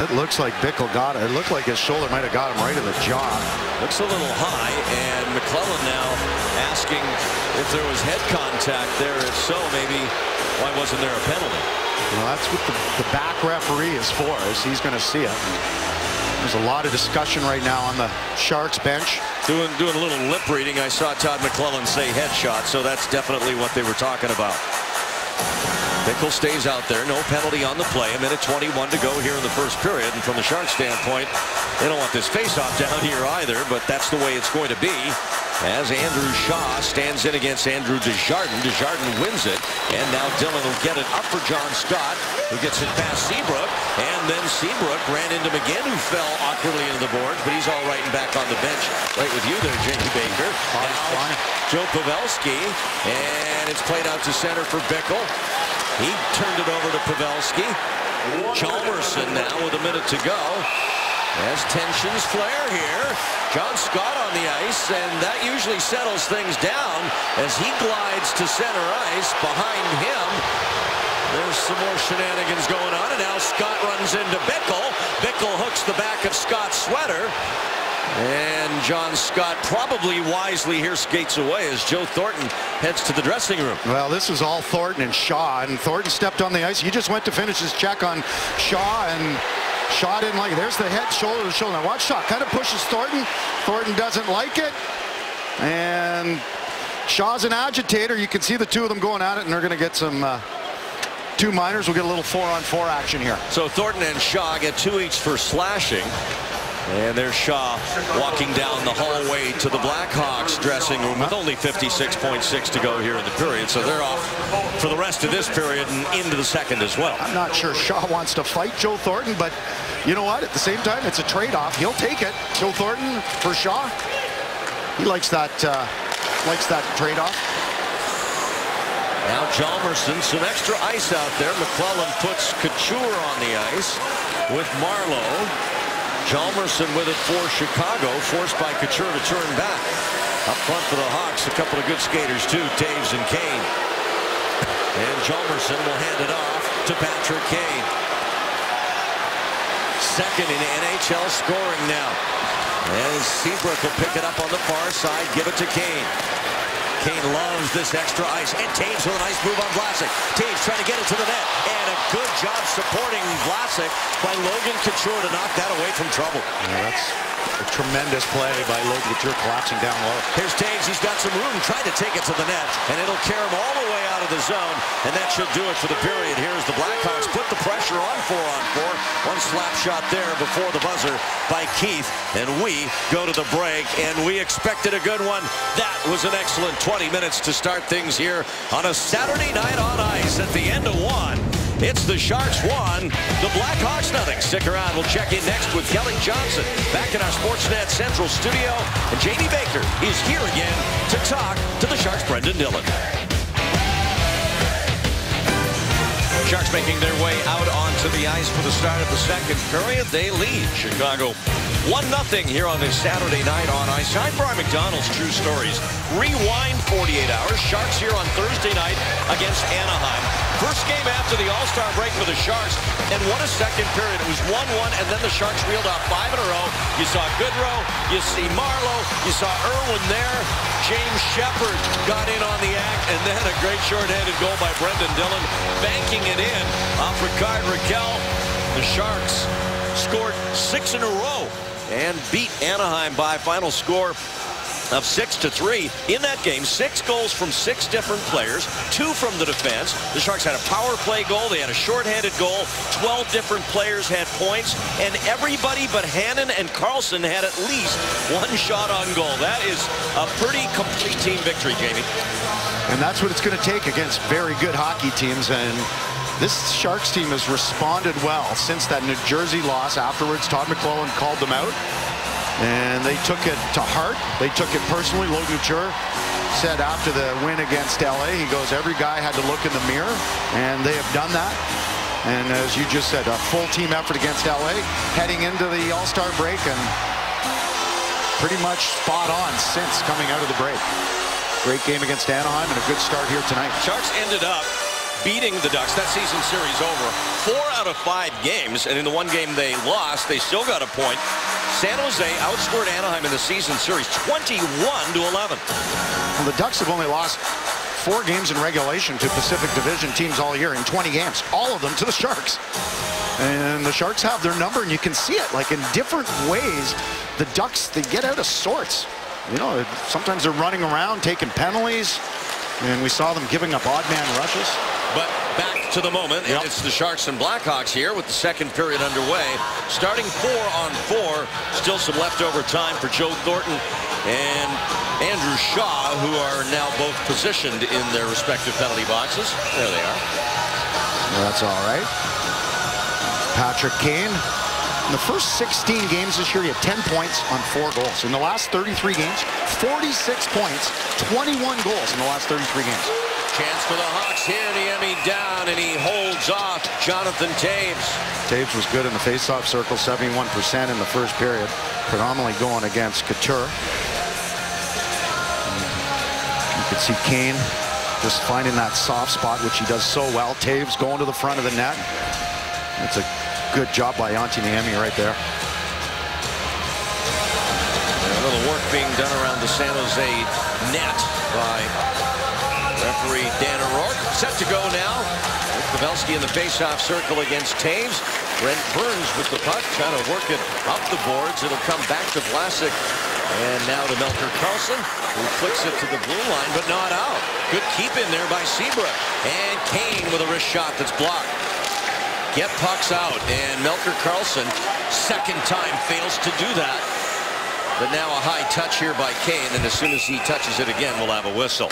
B: it looks like Bickle got it. It looked like his shoulder might have got him right in the jaw.
A: Looks a little high, and McClellan now asking if there was head contact there. If so, maybe why wasn't there a penalty?
B: Well, that's what the back referee is for, is he's going to see it. There's a lot of discussion right now on the Sharks bench.
A: Doing a little lip reading. I saw Todd McClellan say headshot, so that's definitely what they were talking about. Bickle stays out there. No penalty on the play. 1:21 to go here in the first period. And from the Sharks standpoint, they don't want this faceoff down here either, but that's the way it's going to be. As Andrew Shaw stands in against Andrew Desjardins. Desjardins wins it. And now Dillon will get it up for John Scott, who gets it past Seabrook. And then Seabrook ran into McGinn, who fell awkwardly into the boards, but he's all right and back on the bench. Right with you there, Jamie Baker. Now, Joe Pavelski. And it's played out to center for Bickle. He turned it over to Pavelski. Chalmerson now with a minute to go. As tensions flare here, John Scott on the ice, and that usually settles things down as he glides to center ice. Behind him, there's some more shenanigans going on, and now Scott runs into Bickle. Bickle hooks the back of Scott's sweater, and John Scott probably wisely here skates away as Joe Thornton heads to the dressing room.
B: Well, this was all Thornton and Shaw, and Thornton stepped on the ice. He just went to finish his check on Shaw, and Shaw didn't like it. There's the head, shoulder to shoulder. Now watch Shaw kind of pushes Thornton. Thornton doesn't like it. And Shaw's an agitator. You can see the two of them going at it, and they're going to get some two minors. We'll get a little 4-on-4 action here.
A: So Thornton and Shaw get 2 each for slashing. And there's Shaw walking down the hallway to the Blackhawks dressing room with only 56.6 to go here in the period. So they're off for the rest of this period and into the second as well.
B: I'm not sure Shaw wants to fight Joe Thornton, but you know what? At the same time, it's a trade-off. He'll take it. Joe Thornton for Shaw. He likes that trade-off.
A: Now Chalmerson, some extra ice out there. McClellan puts Couture on the ice with Marleau. Chalmerson with it for Chicago, forced by Couture to turn back. Up front for the Hawks, a couple of good skaters too, Taves and Kane. And Chalmerson will hand it off to Patrick Kane. Second in NHL scoring now. As Seabrook will pick it up on the far side, give it to Kane. Kane loves this extra ice, and Taves with a nice move on Vlasic. Taves trying to get it to the net, and a good job supporting Vlasic by Logan Couture to knock that away from trouble.
B: Yeah, that's a tremendous play by Logan Couture, collapsing down low.
A: Here's Taves. He's got some room, trying to take it to the net, and it'll carry him all the way out of the zone, and that should do it for the period. Here's the Blackhawks put the pressure on 4-on-4. One slap shot there before the buzzer by Keith, and we go to the break, and we expected a good one. That was an excellent 20 minutes to start things here on a Saturday night on ice. At the end of one, it's the Sharks 1, the Blackhawks nothing. Stick around. We'll check in next with Kelly Johnson back in our Sportsnet Central studio, and Jamie Baker is here again to talk to the Sharks' Brendan Dillon. Sharks making their way out onto the ice for the start of the second period. They lead Chicago 1-0 here on this Saturday night on ice. I'm Brian McDonald's True Stories. Rewind 48 hours. Sharks here on Thursday night against Anaheim. First game after the All-Star break for the Sharks, and what a second period. It was 1-1, and then the Sharks reeled off 5 in a row. You saw Goodrow, you see Marleau, you saw Irwin there. James Shepard got in on the act, and then a great shorthanded goal by Brendan Dillon, banking it in off Ricard Raquel. The Sharks scored 6 in a row and beat Anaheim by a final score of 6-3. In that game, 6 goals from 6 different players, 2 from the defense. The Sharks had a power play goal. They had a shorthanded goal. 12 different players had points, and everybody but Hannon and Carlson had at least 1 shot on goal. That is a pretty complete team victory, Jamie.
B: And that's what it's going to take against very good hockey teams, and this Sharks team has responded well since that New Jersey loss. Afterwards, Todd McClellan called them out, and they took it to heart. They took it personally. Logan Couture said after the win against LA, he goes, every guy had to look in the mirror, and they have done that. And as you just said, a full team effort against LA, heading into the All-Star break, and pretty much spot on since coming out of the break. Great game against Anaheim and a good start here tonight.
A: Sharks ended up beating the Ducks. That season series over 4 out of 5 games, and in the one game they lost, they still got a point. San Jose outscored Anaheim in the season series 21-11.
B: Well, the Ducks have only lost 4 games in regulation to Pacific Division teams all year in 20 games, all of them to the Sharks. And the Sharks have their number, and you can see it, like in different ways. The Ducks, they get out of sorts. You know, sometimes they're running around, taking penalties, and we saw them giving up odd man rushes.
A: But back to the moment. And it's the Sharks and Blackhawks here with the second period underway. Starting 4-on-4. Still some leftover time for Joe Thornton and Andrew Shaw, who are now both positioned in their respective penalty boxes. There they are.
B: Well, that's all right. Patrick Kane. In the first 16 games this year, he had 10 points on 4 goals. In the last 33 games, 46 points, 21 goals in the last 33 games.
A: Chance for the Hawks here. Niemi down, and he holds off Jonathan Toews.
B: Toews was good in the face-off circle, 71% in the first period, predominantly going against Couture. You can see Kane just finding that soft spot, which he does so well. Toews going to the front of the net. It's a good job by Antti Niemi right there.
A: A little work being done around the San Jose net by referee Dan O'Rourke. Set to go now. Pavelski in the face-off circle against Toews. Brent Burns with the puck, trying to work it up the boards. It'll come back to Vlasic. And now to Melker Karlsson, who flicks it to the blue line, but not out. Good keep in there by Seabrook. And Kane with a wrist shot that's blocked. Get pucks out, and Melker Karlsson, second time, fails to do that. But now a high touch here by Kane, and as soon as he touches it again, we'll have a whistle.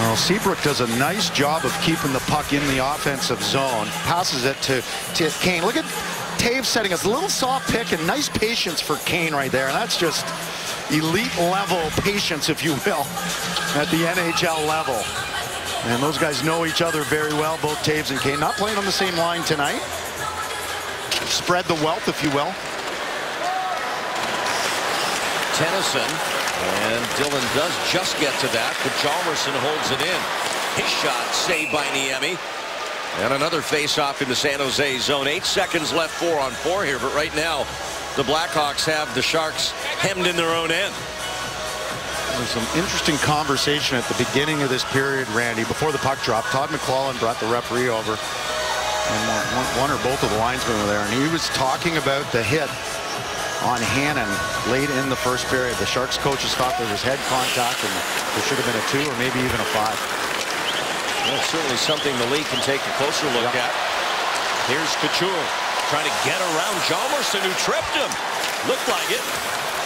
B: Well, Seabrook does a nice job of keeping the puck in the offensive zone. Passes it to Kane. Look at Toews setting us a little soft pick and nice patience for Kane right there. And that's just elite level patience, if you will, at the NHL level. And those guys know each other very well, both Toews and Kane. Not playing on the same line tonight. Spread the wealth, if you will.
A: Tennyson, and Dylan does just get to that, but Chalmerson holds it in. His shot saved by Niemi. And another face-off in the San Jose zone. 8 seconds left, 4-on-4 here, but right now the Blackhawks have the Sharks hemmed in their own end.
B: There's some interesting conversation at the beginning of this period, Randy, before the puck dropped. Todd McClellan brought the referee over, and one or both of the linesmen were there, and he was talking about the hit on Hannon late in the first period. The Sharks coaches thought there was head contact, and there should have been a 2 or maybe even a 5.
A: Well, certainly something the league can take a closer look at. Here's Couture trying to get around Chalmerson, who tripped him. Looked like it.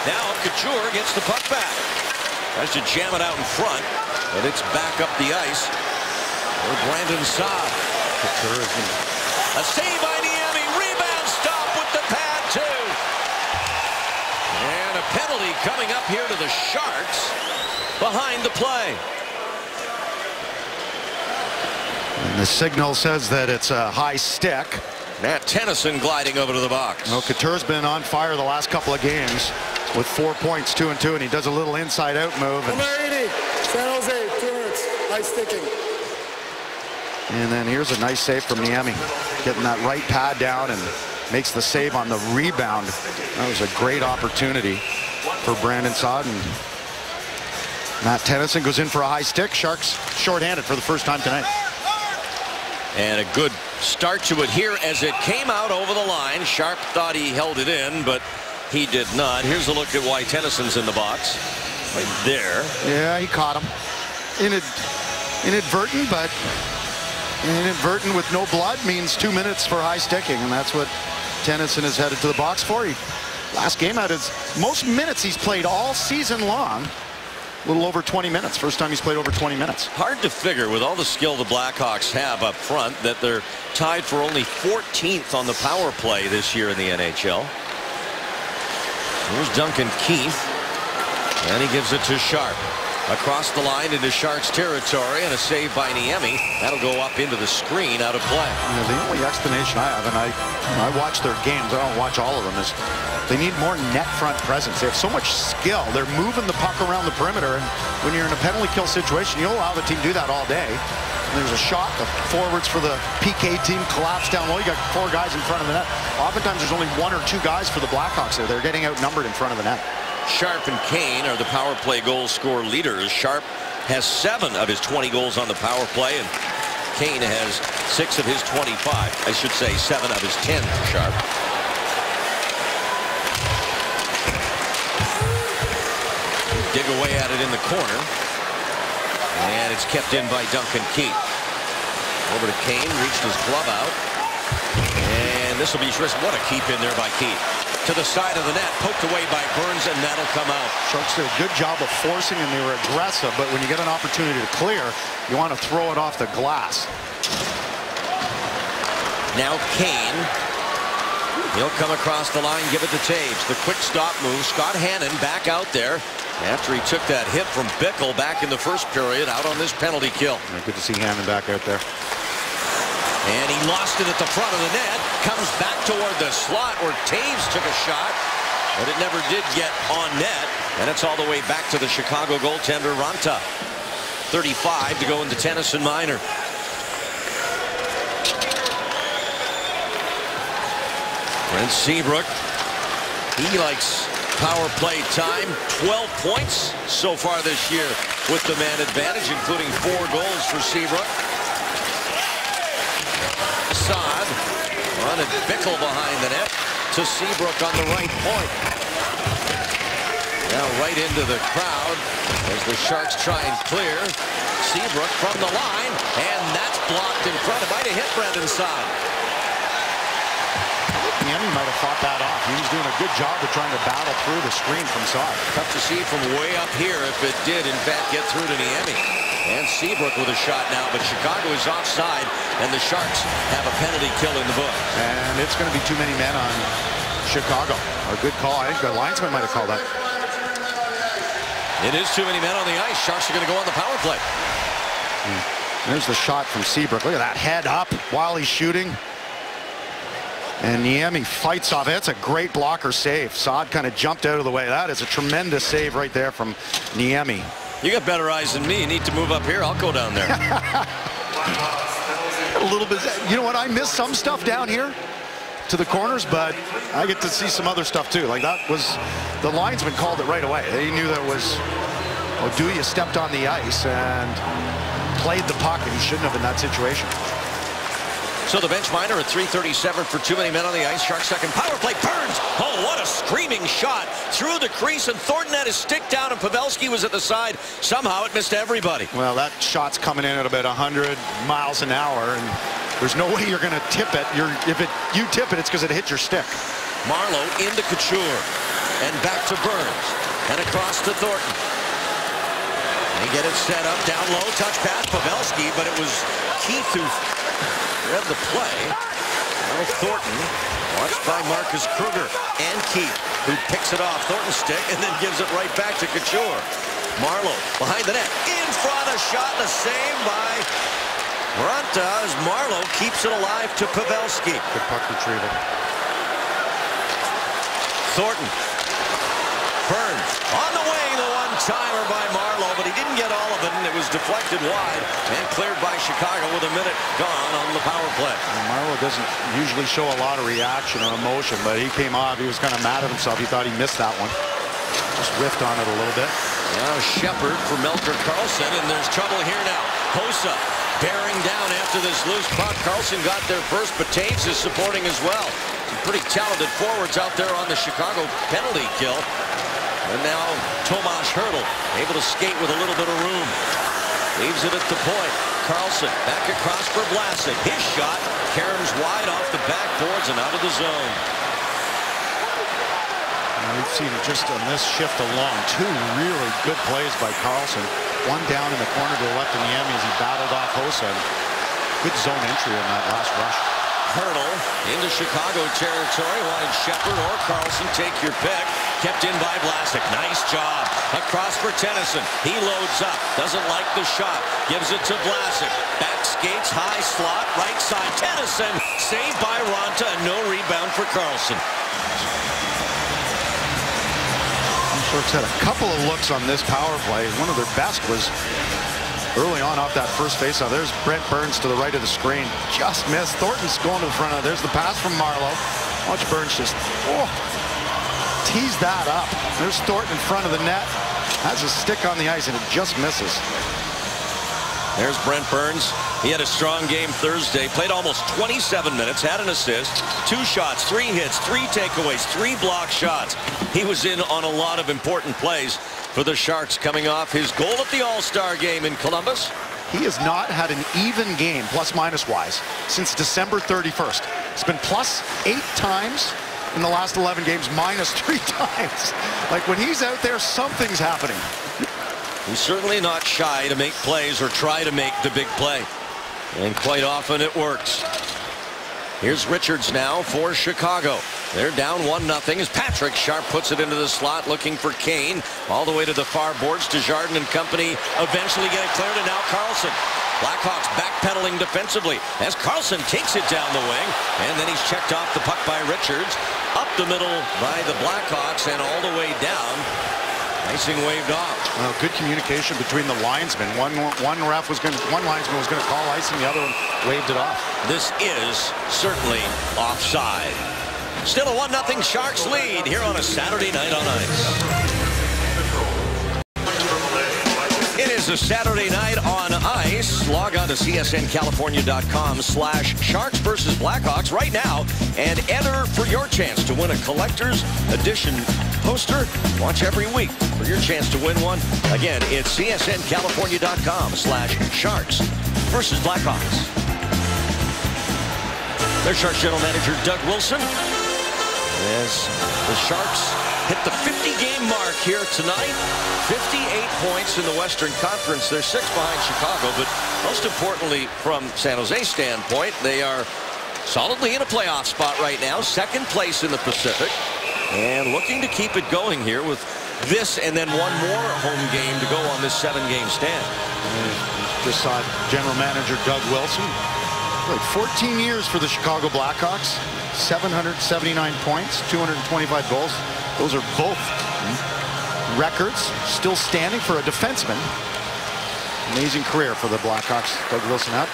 A: Now Couture gets the puck back. Tries to jam it out in front, but it's back up the ice for Brandon Saad.
B: Couture has been...
A: A save by Niemi. Rebound stop with the pad, too. And a penalty coming up here to the Sharks behind the play.
B: And the signal says that it's a high stick.
A: Matt Tennyson gliding over to the box.
B: Well, Couture's been on fire the last couple of games with 4 points, 2 and 2, and he does a little inside-out move.
C: Number 80, San Jose, 2 minutes, high sticking.
B: And then here's a nice save from Niemi, getting that right pad down and makes the save on the rebound. That was a great opportunity for Brandon Saad. And Matt Tennyson goes in for a high stick. Sharks shorthanded for the first time tonight.
A: And a good start to it here as it came out over the line. Sharp thought he held it in, but he did not. Here's a look at why Tennyson's in the box. Right there.
B: Yeah, he caught him. Inadvertent, but inadvertent with no blood means 2 minutes for high sticking, and that's what Tennyson is headed to the box for. Last game out his most minutes he's played all season long. A little over 20 minutes. First time he's played over 20 minutes.
A: Hard to figure with all the skill the Blackhawks have up front that they're tied for only 14th on the power play this year in the NHL. Here's Duncan Keith, and he gives it to Sharp. Across the line into Sharks territory, and a save by Niemi. That'll go up into the screen, out of play.
B: You know, the only explanation I have, and I watch their games, I don't watch all of them, is they need more net front presence. They have so much skill. They're moving the puck around the perimeter, and when you're in a penalty kill situation, you'll allow the team to do that all day. And there's a shot, the forwards for the PK team collapse down low. You got 4 guys in front of the net. Oftentimes there's only 1 or 2 guys for the Blackhawks there. They're getting outnumbered in front of the net.
A: Sharp and Kane are the power play goal score leaders. Sharp has 7 of his 20 goals on the power play, and Kane has 6 of his 25. I should say 7 of his 10 for Sharp. Dig away at it in the corner, and it's kept in by Duncan Keith. Over to Kane, reached his glove out. And this will be Schwartz. What a keep in there by Keith. To the side of the net, poked away by Burns, and that'll come out.
B: Sharks did a good job of forcing, and they were aggressive, but when you get an opportunity to clear, you want to throw it off the glass.
A: Now Kane. He'll come across the line, give it to Taves. The quick stop move. Scott Hannon back out there after he took that hit from Bickle back in the first period out on this penalty kill.
B: Good to see Hannon back out there.
A: And he lost it at the front of the net. Comes back toward the slot where Taves took a shot, but it never did get on net. And it's all the way back to the Chicago goaltender, Ranta. 35 to go into Tennyson Minor. Brent Seabrook, he likes power play time. 12 points so far this year with the man advantage, including 4 goals for Seabrook. Saad running Bickle behind the net to Seabrook on the right point. Now right into the crowd as the Sharks try and clear. Seabrook from the line, and that's blocked in front. It might have hit Brendan Saad.
B: Niemi might have fought that off. He was doing a good job of trying to battle through the screen from Saad.
A: Tough to see from way up here if it did, in fact, get through to Niemi. And Seabrook with a shot now, but Chicago is offside, and the Sharks have a penalty kill in the book.
B: And it's going to be too many men on Chicago. A good call. I think the linesman might have called that.
A: It is too many men on the ice. Sharks are going to go on the power play.
B: There's the shot from Seabrook. Look at that head up while he's shooting. And Niemi fights off it. That's a great blocker save. Saad kind of jumped out of the way. That is a tremendous save right there from Niemi.
A: You got better eyes than me. You need to move up here. I'll go down there.
B: A little bit. You know what? I missed some stuff down here to the corners, but I get to see some other stuff too. Like that was, the linesman called it right away. They knew that was, Oduya stepped on the ice and played the puck, and he shouldn't have in that situation.
A: So the bench minor at 3:37 for too many men on the ice. Sharks second power play. Burns. Oh, what a screaming shot through the crease, and Thornton had his stick down, and Pavelski was at the side. Somehow it missed everybody.
B: Well, that shot's coming in at about 100 miles an hour, and there's no way you're going to tip it. If you tip it, it's because it hit your stick.
A: Marleau into Couture, and back to Burns, and across to Thornton. They get it set up down low, touch pass Pavelski, but it was Keith who read the play. Now Thornton, watched by Marcus Kruger and Keith, who picks it off Thornton's stick and then gives it right back to Couture. Marleau behind the net, in front, a shot and a save by Ranta as Marleau keeps it alive to Pavelski.
B: Good puck retrieval.
A: Thornton. Burns on the way, the one-timer by Marleau, but he didn't get all of it, and it was deflected wide and cleared by Chicago with a minute gone on the power play.
B: And Marleau doesn't usually show a lot of reaction or emotion, but he came off. He was kind of mad at himself. He thought he missed that one. Just whiffed on it a little bit.
A: Now Shepard for Melker Karlsson, and there's trouble here now. Hossa bearing down after this loose puck. Karlsson got there first, but Taves is supporting as well. Some pretty talented forwards out there on the Chicago penalty kill. And now Tomas Hertl able to skate with a little bit of room. Leaves it at the point. Karlsson back across for Vlasic. His shot caroms wide off the backboards and out of the zone.
B: We've seen just on this shift alone 2 really good plays by Karlsson. One down in the corner to the left of Niemi as he battled off Hossa. Good zone entry in that last rush.
A: Hertl into Chicago territory. Wanted Shepard or Karlsson, take your pick. Kept in by Vlasic. Nice job. Across for Tennyson. He loads up. Doesn't like the shot. Gives it to Vlasic. Back skates, high slot, right side. Tennyson saved by Ranta, and no rebound for Karlsson.
B: Sharks had a couple of looks on this power play. One of their best was early on off that first faceoff. There's Brent Burns to the right of the screen. Just missed. Thornton's going to the front of it. There's the pass from Marleau. Watch Burns just tease that up. There's Thornton in front of the net. Has a stick on the ice, and it just misses.
A: There's Brent Burns. He had a strong game Thursday. Played almost 27 minutes. Had an assist. 2 shots, 3 hits, 3 takeaways, 3 block shots. He was in on a lot of important plays for the Sharks coming off his goal at the All-Star game in Columbus.
B: He has not had an even game, plus-minus wise, since December 31st. It's been plus 8 times in the last 11 games, minus 3 times. Like, when he's out there, something's happening.
A: He's certainly not shy to make plays or try to make the big play. And quite often it works. Here's Richards now for Chicago. They're down 1-0 as Patrick Sharp puts it into the slot looking for Kane. All the way to the far boards. Desjardins and company eventually get it cleared, and now Carlson. Blackhawks backpedaling defensively as Carlson takes it down the wing, and then he's checked off the puck by Richards. Up the middle by the Blackhawks and all the way down. Icing waved off.
B: Well, good communication between the linesmen. One linesman was going to call icing, the other one waved it off.
A: This is certainly offside. Still a 1-0 Sharks lead here on a Saturday night on ice. It is a Saturday night on ice. Log on to csncalifornia.com/Sharks versus Blackhawks right now and enter for your chance to win a collector's edition poster. Watch every week for your chance to win one. Again, it's csncalifornia.com/Sharks versus Blackhawks. Their Sharks general manager Doug Wilson as the Sharks hit the 50-game mark here tonight. 58 points in the Western Conference. They're 6 behind Chicago, but most importantly from San Jose standpoint, they are solidly in a playoff spot right now. 2nd place in the Pacific, and looking to keep it going here with this and then one more home game to go on this 7-game stand.
B: Just saw general manager Doug Wilson. Played 14 years for the Chicago Blackhawks. 779 points, 225 goals. Those are both records. Still standing for a defenseman. Amazing career for the Blackhawks. Doug Wilson out.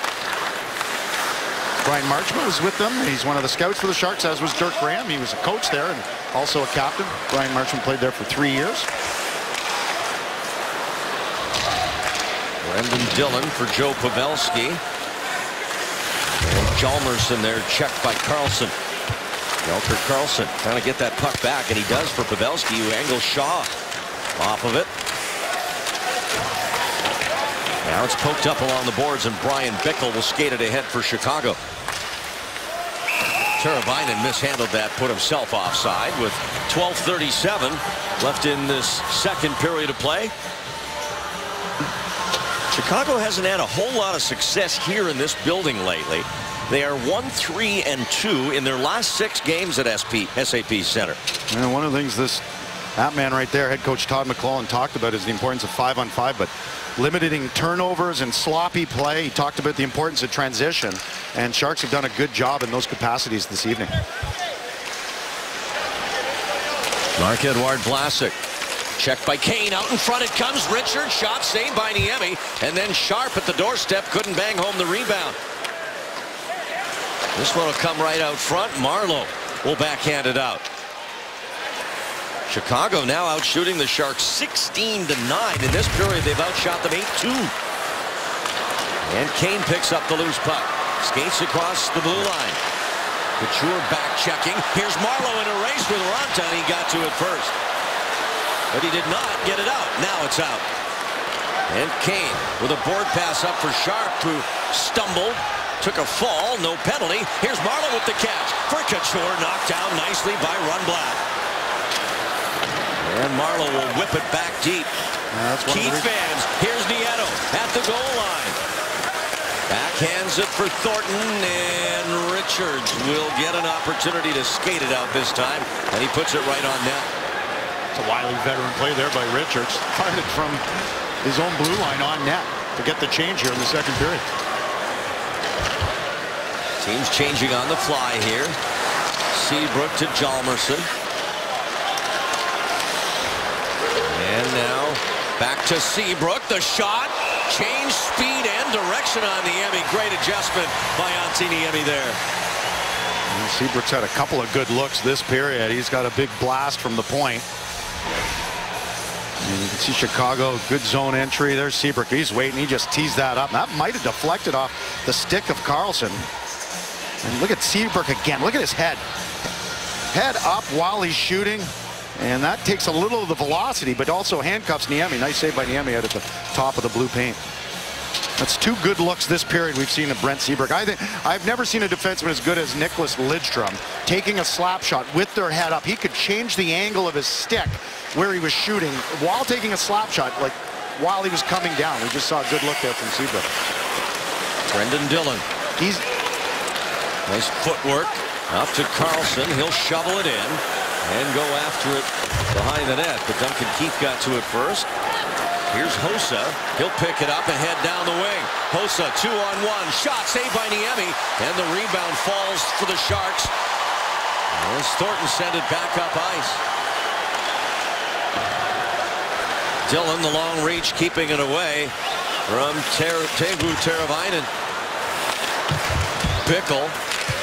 B: Brian Marchment was with them. He's one of the scouts for the Sharks, as was Dirk Graham. He was a coach there and also a captain. Brian Marchment played there for 3 years.
A: Brendan Dillon for Joe Pavelski. And Hjalmarsson there, checked by Carlson. Walter Carlson trying to get that puck back, and he does for Pavelski, who angles Shaw off of it. Now it's poked up along the boards, and Brian Bickle will skate it ahead for Chicago. Teravainen mishandled that, put himself offside with 12:37 left in this 2nd period of play. Chicago hasn't had a whole lot of success here in this building lately. They are 1-3-2 in their last 6 games at SAP Center.
B: And one of the things that man right there, head coach Todd McClellan, talked about is the importance of 5-on-5, but limiting turnovers and sloppy play. He talked about the importance of transition, and Sharks have done a good job in those capacities this evening.
A: Marc-Edouard Vlasic. Checked by Kane. Out in front it comes. Richard. Shot saved by Niemi. And then Sharp at the doorstep. Couldn't bang home the rebound. This one will come right out front. Marleau will backhand it out. Chicago now out shooting the Sharks 16-9. In this period, they've outshot them 8-2. And Kane picks up the loose puck. Skates across the blue line. Couture back checking. Here's Marleau in a race with Raanta, and he got to it first. But he did not get it out. Now it's out. And Kane with a board pass up for Sharp, who stumbled, took a fall, no penalty. Here's Marleau with the catch. For Couture, knocked down nicely by Rundblad. And Marleau will whip it back deep. Keith Vance. Here's Nieto at the goal line. Backhands it for Thornton, and Richards will get an opportunity to skate it out this time, and he puts it right on net.
B: It's a wily veteran play there by Richards. Fired it from his own blue line on net to get the change here in the 2nd period.
A: Teams changing on the fly here. Seabrook to Hjalmarsson. And now back to Seabrook. The shot. Change speed and direction on Niemi. Great adjustment by Antti Niemi there.
B: And Seabrook's had a couple of good looks this period. He's got a big blast from the point. And you can see Chicago, good zone entry. There's Seabrook. He's waiting. He just teased that up. That might have deflected off the stick of Carlson. And look at Seabrook again. Look at his head. Head up while he's shooting. And that takes a little of the velocity, but also handcuffs Niemi. Nice save by Niemi out at the top of the blue paint. That's 2 good looks this period we've seen of Brent Seabrook. I've never seen a defenseman as good as Nicholas Lidstrom taking a slap shot with their head up. He could change the angle of his stick where he was shooting while taking a slap shot, like while he was coming down. We just saw a good look there from Seabrook.
A: Brendan Dillon.
B: He's
A: nice footwork. Out to Carlson. He'll shovel it in and go after it behind the net. But Duncan Keith got to it first. Here's Hossa. He'll pick it up and head down the wing. Hossa 2-on-1. Shot saved by Niemi. And the rebound falls for the Sharks. As Thornton sent it back up ice. Dillon, the long reach, keeping it away from Teuvo Teravainen. Bickle.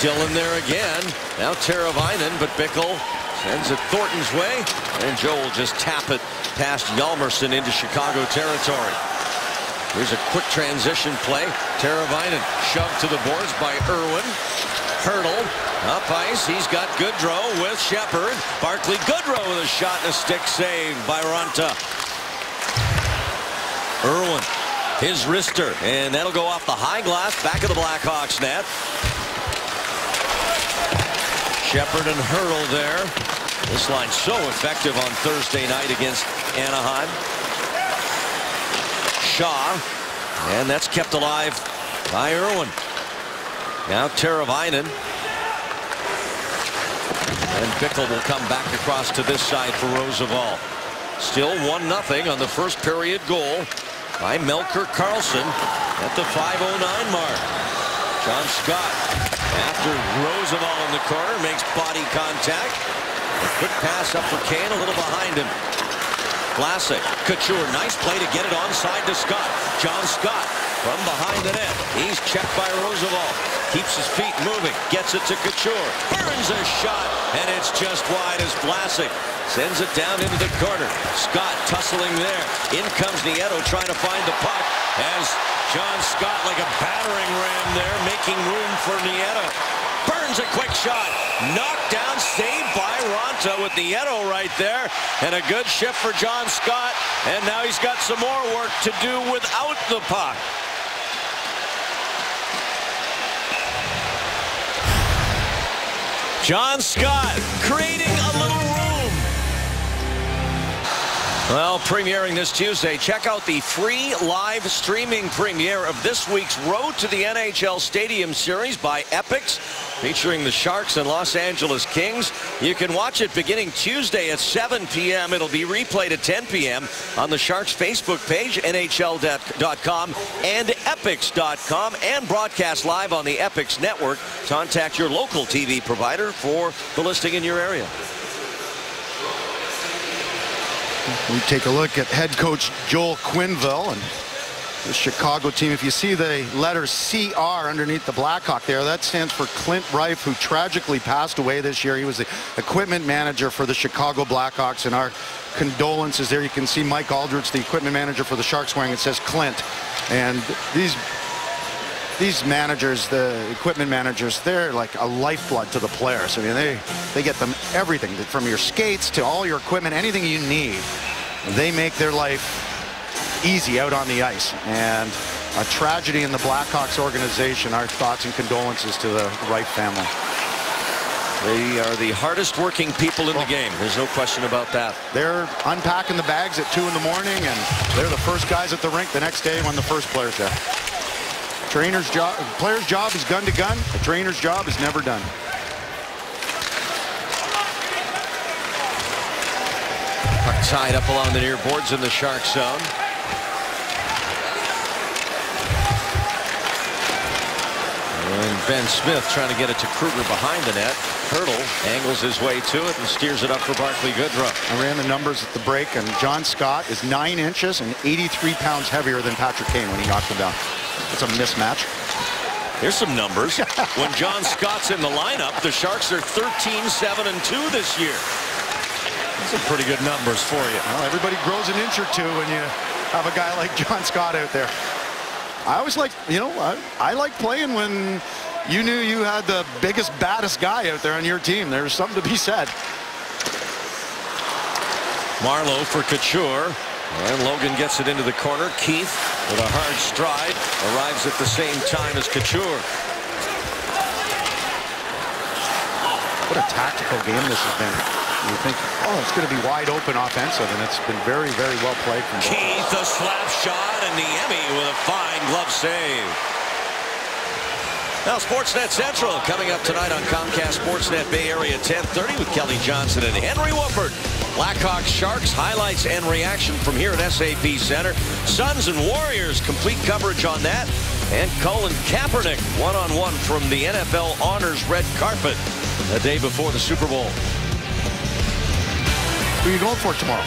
A: Dillon there again. Now Teravainen, but Bickle sends it Thornton's way. And Joel just tap it past Hjalmarsson into Chicago territory. Here's a quick transition play. Teravainen shoved to the boards by Irwin. Hurdle up ice. He's got Goodrow with Shepard. Barclay Goodrow with a shot and a stick save by Raanta. Irwin, his wrister, and that'll go off the high glass back of the Blackhawks net. Shepard and Hurdle there. This line so effective on Thursday night against Anaheim. Shaw, and that's kept alive by Irwin. Now Teravainen. And Bickle will come back across to this side for Roosevelt. Still 1-0 on the first period goal by Melker Karlsson at the 5:09 mark. John Scott, after Roosevelt in the corner, makes body contact. A quick pass up for Kane, a little behind him. Vlasic, Couture, nice play to get it onside to Scott. John Scott from behind the net. He's checked by Roosevelt. Keeps his feet moving, gets it to Couture. Burns a shot, and it's just wide as Vlasic sends it down into the corner. Scott tussling there. In comes Nieto trying to find the puck as John Scott, like a battering ram there, making room for Nieto. Burns a quick shot. Knocked down, saved by Raanta with Nieto right there. And a good shift for John Scott. And now he's got some more work to do without the puck. John Scott creating a little room. Well, premiering this Tuesday, check out the free live streaming premiere of this week's Road to the NHL Stadium Series by Epix, featuring the Sharks and Los Angeles Kings. You can watch it beginning Tuesday at 7 p.m. It'll be replayed at 10 p.m. on the Sharks Facebook page, NHL.com and Epix.com, and broadcast live on the Epix network. Contact your local TV provider for the listing in your area.
B: We take a look at head coach Joel Quenneville and the Chicago team. If you see the letter CR underneath the Blackhawk there, that stands for Clint Rife, who tragically passed away this year. He was the equipment manager for the Chicago Blackhawks, and our condolences there. You can see Mike Aldridge, the equipment manager for the Sharks, wearing it says Clint. And these managers, the equipment managers, they're like a lifeblood to the players. I mean, they get them everything from your skates to all your equipment, anything you need. They make their life easy out on the ice. And a tragedy in the Blackhawks organization. Our thoughts and condolences to the Wright family.
A: They are the hardest working people in the game. There's no question about that.
B: They're unpacking the bags at 2 in the morning, and they're the first guys at the rink the next day when the first player's there. Trainer's job, player's job is gun to gun. The trainer's job is never done.
A: Puck tied up along the near boards in the Shark zone. And Ben Smith trying to get it to Kruger behind the net. Hurdle angles his way to it and steers it up for Barclay Goodrow.
B: I ran the numbers at the break, and John Scott is 9 inches and 83 pounds heavier than Patrick Kane when he knocked him down. It's a mismatch.
A: Here's some numbers. When John Scott's in the lineup, the Sharks are 13-7-2 this year. Those are pretty good numbers for you.
B: Well, everybody grows an inch or two when you have a guy like John Scott out there. I always like, I like playing when you knew you had the biggest, baddest guy out there on your team. There's something to be said.
A: Marleau for Couture. And Logan gets it into the corner. Keith with a hard stride arrives at the same time as Couture.
B: What a tactical game this has been. You think, oh, it's going to be wide open offensive, and it's been very, very well played from
A: Keith, a slap shot, and Niemi with a fine glove save. Now Sportsnet Central coming up tonight on Comcast Sportsnet Bay Area 10:30 with Kelly Johnson and Henry Woodford. Blackhawks, Sharks, highlights and reaction from here at SAP Center. Suns and Warriors, complete coverage on that. And Colin Kaepernick, one-on-one from the NFL Honors Red Carpet the day before the Super Bowl.
B: Who are you going for tomorrow?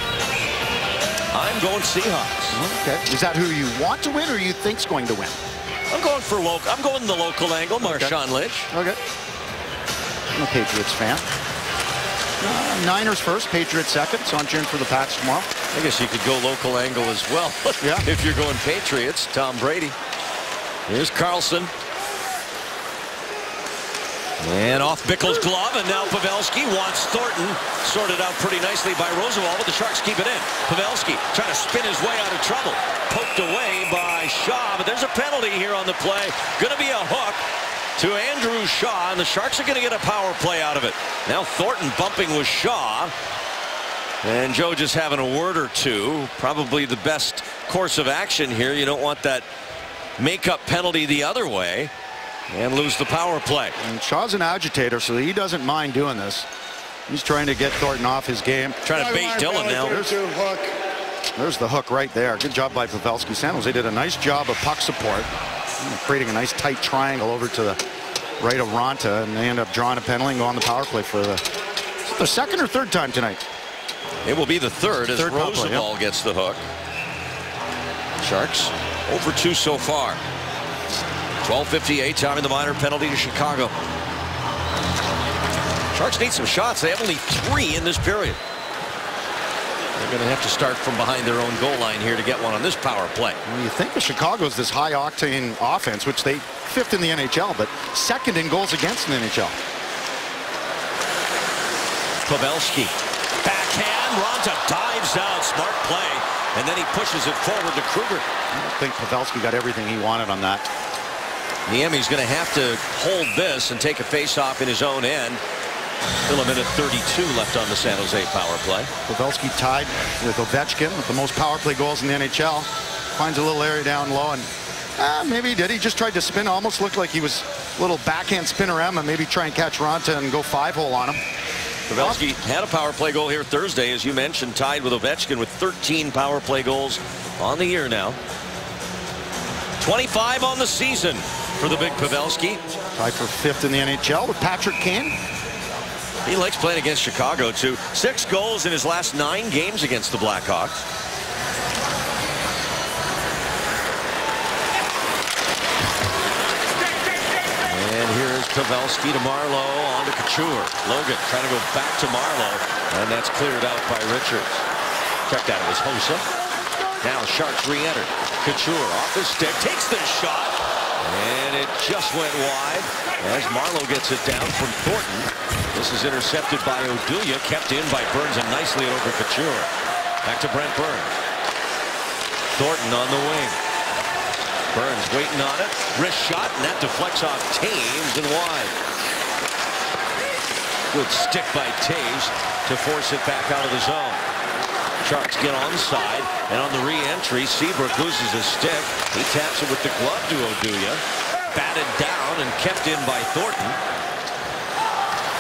A: I'm going Seahawks.
B: Okay. Is that who you want to win or you think's going to win?
A: I'm going for local. I'm going the local angle, Marshawn Lynch.
B: Okay. I'm a Patriots fan. Niners first, Patriots second, so I'm cheering for the Pats tomorrow.
A: I guess you could go local angle as well.
B: Yeah.
A: If you're going Patriots, Tom Brady. Here's Carlson. And off Bickle's glove, and now Pavelski wants Thornton. Sorted out pretty nicely by Roosevelt, but the Sharks keep it in. Pavelski trying to spin his way out of trouble. Poked away by Shaw, but there's a penalty here on the play. Going to be a hook to Andrew Shaw, and the Sharks are going to get a power play out of it. Now Thornton bumping with Shaw. And Joe just having a word or two. Probably the best course of action here. You don't want that make-up penalty the other way and lose the power play.
B: And Shaw's an agitator, so he doesn't mind doing this. He's trying to get Thornton off his game.
A: Trying to bait Dylan now.
B: There's the hook right there. Good job by Pavelski. San Jose did a nice job of puck support, creating a nice tight triangle over to the right of Ronta, and they end up drawing a penalty and go on the power play for the second or third time tonight.
A: It will be the third as Roosevelt gets the hook. Sharks over 2 so far. 12:58, time in the minor, penalty to Chicago. Sharks need some shots. They have only 3 in this period. They're going to have to start from behind their own goal line here to get one on this power play.
B: Well, you think of Chicago's this high-octane offense, which they 5th in the NHL, but 2nd in goals against in the NHL.
A: Pavelski, backhand, Ronta dives out, smart play, and then he pushes it forward to Kruger.
B: I don't think Pavelski got everything he wanted on that.
A: Niemi's going to have to hold this and take a face-off in his own end. Still a minute 32 left on the San Jose power play.
B: Pavelski tied with Ovechkin with the most power play goals in the NHL. Finds a little area down low, and maybe he did. He just tried to spin. Almost looked like he was a little backhand spin around and maybe try and catch Ronta and go 5-hole on him.
A: Pavelski had a power play goal here Thursday, as you mentioned, tied with Ovechkin with 13 power play goals on the year now. 25 on the season for the big Pavelski.
B: Tied for 5th in the NHL with Patrick Kane.
A: He likes playing against Chicago, too. 6 goals in his last 9 games against the Blackhawks. And here's Pavelski to Marleau, on to Couture. Logan trying to go back to Marleau, and that's cleared out by Richards. Checked out, it was Hossa. Now Sharks re-entered. Couture off his stick, takes the shot, and it just went wide as Marleau gets it down from Thornton. This is intercepted by Oduya, kept in by Burns, and nicely over Couture. Back to Brent Burns. Thornton on the wing. Burns waiting on it. Wrist shot, and that deflects off Taves and wide. Good stick by Taves to force it back out of the zone. Sharks get onside, and on the re-entry, Seabrook loses his stick. He taps it with the glove to Oduya. Batted down and kept in by Thornton.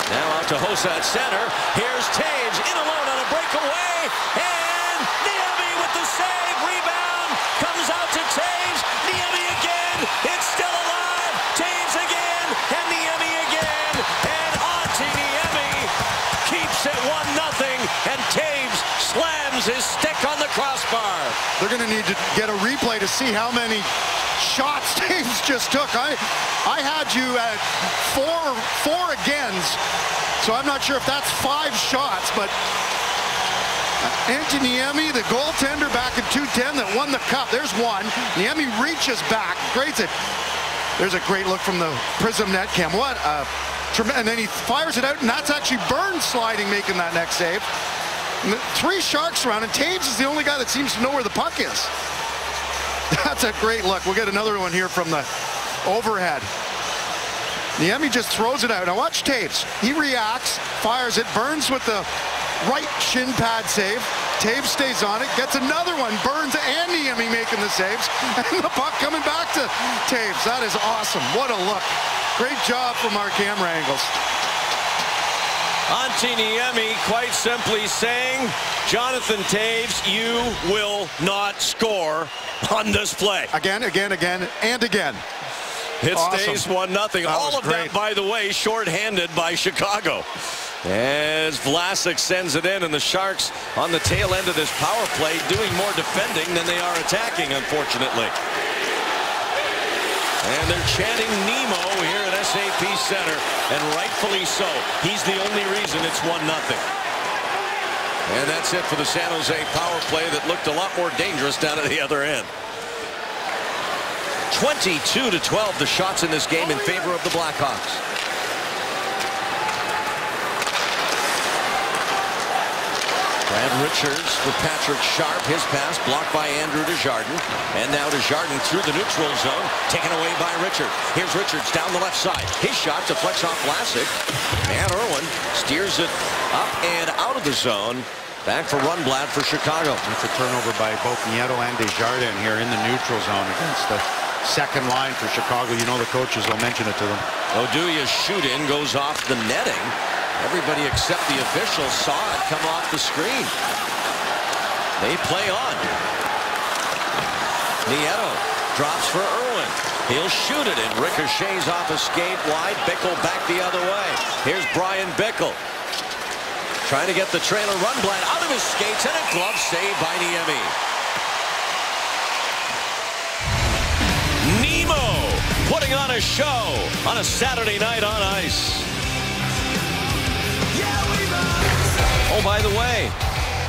A: Now out to Hossa at center. Here's Taves in alone on a breakaway. And Niemi with the save. Rebound. Comes out to Taves. Niemi again. It's still alive. Taves again. And Niemi again. And on to Niemi. Keeps it 1-0. And Taves slams his stick on the crossbar.
B: They're going to need to get a replay to see how many shots Taves just took. I had you at four agains, so I'm not sure if that's 5 shots, but Antti Niemi, the goaltender back in 2010 that won the cup, there's one. Niemi reaches back, creates it. There's a great look from the Prism net cam. What a and then he fires it out, and that's actually Burns sliding, making that next save. 3 Sharks around, and Taves is the only guy that seems to know where the puck is. That's a great look. We'll get another one here from the overhead. Niemi just throws it out. Now watch Taves. He reacts, fires it, Burns with the right shin pad save. Taves stays on it, gets another one. Burns and Niemi making the saves. And the puck coming back to Taves. That is awesome. What a look. Great job from our camera angles.
A: Antti Niemi quite simply saying, Jonathan Taves, you will not score on this play.
B: Again, and again.
A: It
B: Awesome.
A: stays 1-0. All of
B: great.
A: that, by the way, shorthanded by Chicago. As Vlasic sends it in, and the Sharks on the tail end of this power play doing more defending than they are attacking, unfortunately. And they're chanting Nemo here at SAP Center, and rightfully so. He's the only reason it's 1-0. And that's it for the San Jose power play that looked a lot more dangerous down at the other end. 22-12 the shots in this game in favor of the Blackhawks. Brad Richards for Patrick Sharp. His pass blocked by Andrew Desjardins. And now Desjardins through the neutral zone, taken away by Richards. Here's Richards down the left side. His shot deflects off Vlasic. And Irwin steers it up and out of the zone. Back for Rundblad for Chicago.
B: It's a turnover by both Nieto and Desjardins here in the neutral zone against the second line for Chicago. You know the coaches will mention it to them.
A: Oduya's shoot-in goes off the netting. Everybody except the officials saw it come off the screen. They play on. Nieto drops for Irwin. He'll shoot it and ricochets off a skate wide. Bickle back the other way. Here's Brian Bickle. Trying to get the trailer Rundblad out of his skates, and a glove save by Niemi. Nemo putting on a show on a Saturday night on ice. Oh, by the way,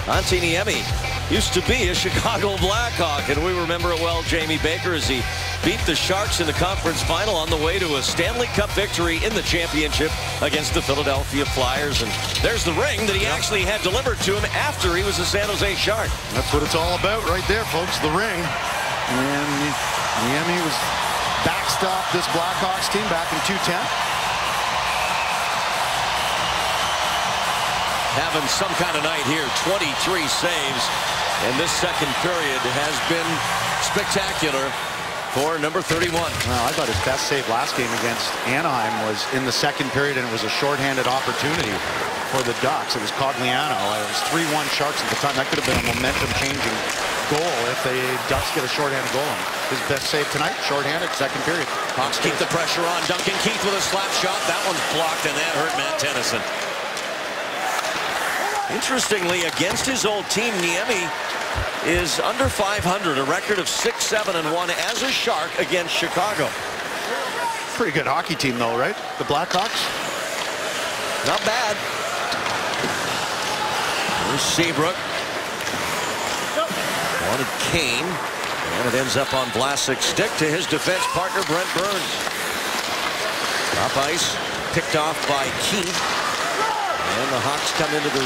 A: Antti Niemi used to be a Chicago Blackhawk, and we remember it well, Jamie Baker, as he beat the Sharks in the conference final on the way to a Stanley Cup victory in the championship against the Philadelphia Flyers. And there's the ring that he actually had delivered to him after he was a San Jose Shark.
B: That's what it's all about right there, folks, the ring. And Niemi was backstopped this Blackhawks team back in 2010.
A: Having some kind of night here, 23 saves, and this second period has been spectacular for number 31.
B: Well, I thought his best save last game against Anaheim was in the second period, and it was a shorthanded opportunity for the Ducks. It was Cogliano. It was 3-1 Sharks at the time. That could have been a momentum-changing goal if the Ducks get a shorthanded goal. His best save tonight, shorthanded, second period.
A: Hawks keep the pressure on. Duncan Keith with a slap shot. That one's blocked, and that hurt Matt Tennyson. Interestingly, against his old team, Niemi is under 500, a record of 6-7-1 as a Shark against Chicago.
B: Pretty good hockey team, though, right? The Blackhawks?
A: Not bad. Here's Seabrook. Wanted Kane. And it ends up on Vlasic's stick to his defense partner, Brent Burns. Top ice, picked off by Keith. And the Hawks come into the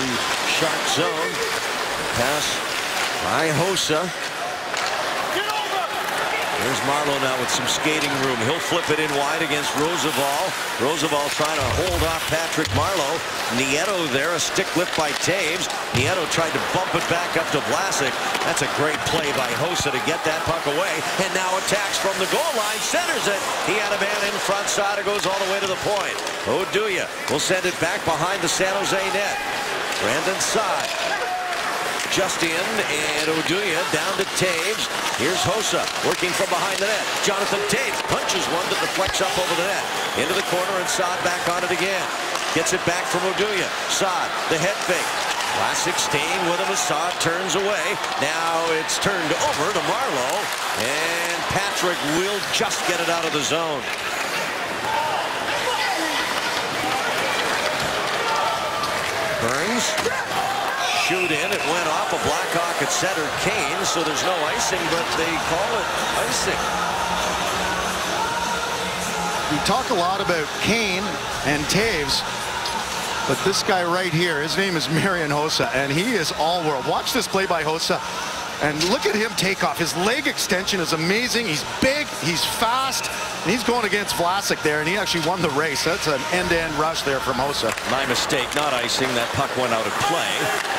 A: Shark zone. Pass by Hossa. There's Marleau now with some skating room. He'll flip it in wide against Roosevelt. Roosevelt trying to hold off Patrick Marleau. Nieto there, a stick lift by Taves. Nieto tried to bump it back up to Vlasic. That's a great play by Hossa to get that puck away. And now attacks from the goal line, centers it. He had a man in front, Sada goes all the way to the point. Oduya will send it back behind the San Jose net. Brandon Saad just in, and Oduya down to Taves. Here's Hossa working from behind the net. Jonathan Taves punches one that deflects up over the net. Into the corner, and Saad back on it again. Gets it back from Oduya. Saad, the head fake. Vlasic staying with him as Saad turns away. Now it's turned over to Marleau, and Patrick will just get it out of the zone. Burns. Shoot in, it went off a Blackhawk at center, Kane, so there's no icing, but they call it icing.
B: We talk a lot about Kane and Taves. But this guy right here, his name is Marian Hossa, and he is all world. Watch this play by Hossa, and look at him take off. His leg extension is amazing. He's big, he's fast, and he's going against Vlasic there, and he actually won the race. That's an end-to-end rush there from Hossa.
A: My mistake, not icing. That puck went out of play.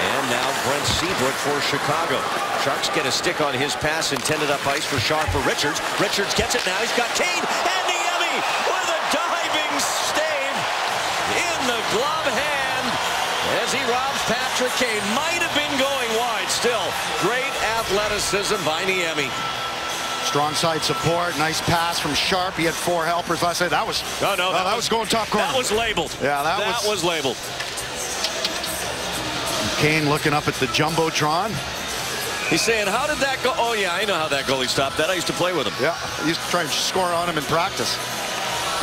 A: And now Brent Seabrook for Chicago. Sharks get a stick on his pass, intended up ice for Sharp for Richards. Richards gets it now. He's got Kane, and Niemi with a diving stave in the glove hand as he robs Patrick Kane. Might have been going wide still. Great athleticism by Niemi.
B: Strong side support, nice pass from Sharp. He had 4 helpers last night. That was that was going top corner.
A: That was labeled.
B: Yeah, that
A: was labeled.
B: Kane looking up at the Jumbotron.
A: He's saying, how did that go? Oh, yeah, I know how that goalie stopped that. I used to play with him.
B: Yeah, he used to try and score on him in practice.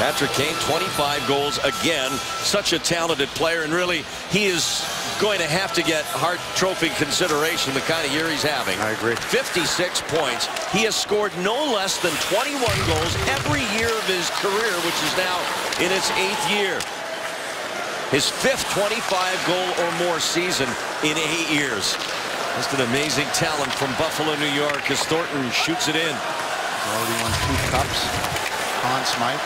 A: Patrick Kane, 25 goals again. Such a talented player, and really, he is going to have to get Hart Trophy consideration the kind of year he's having.
B: I agree.
A: 56 points. He has scored no less than 21 goals every year of his career, which is now in its 8th year. His 5th 25-goal or more season in 8 years. Just an amazing talent from Buffalo, New York, as Thornton shoots it in.
B: Already won 2 cups. Conn Smythe,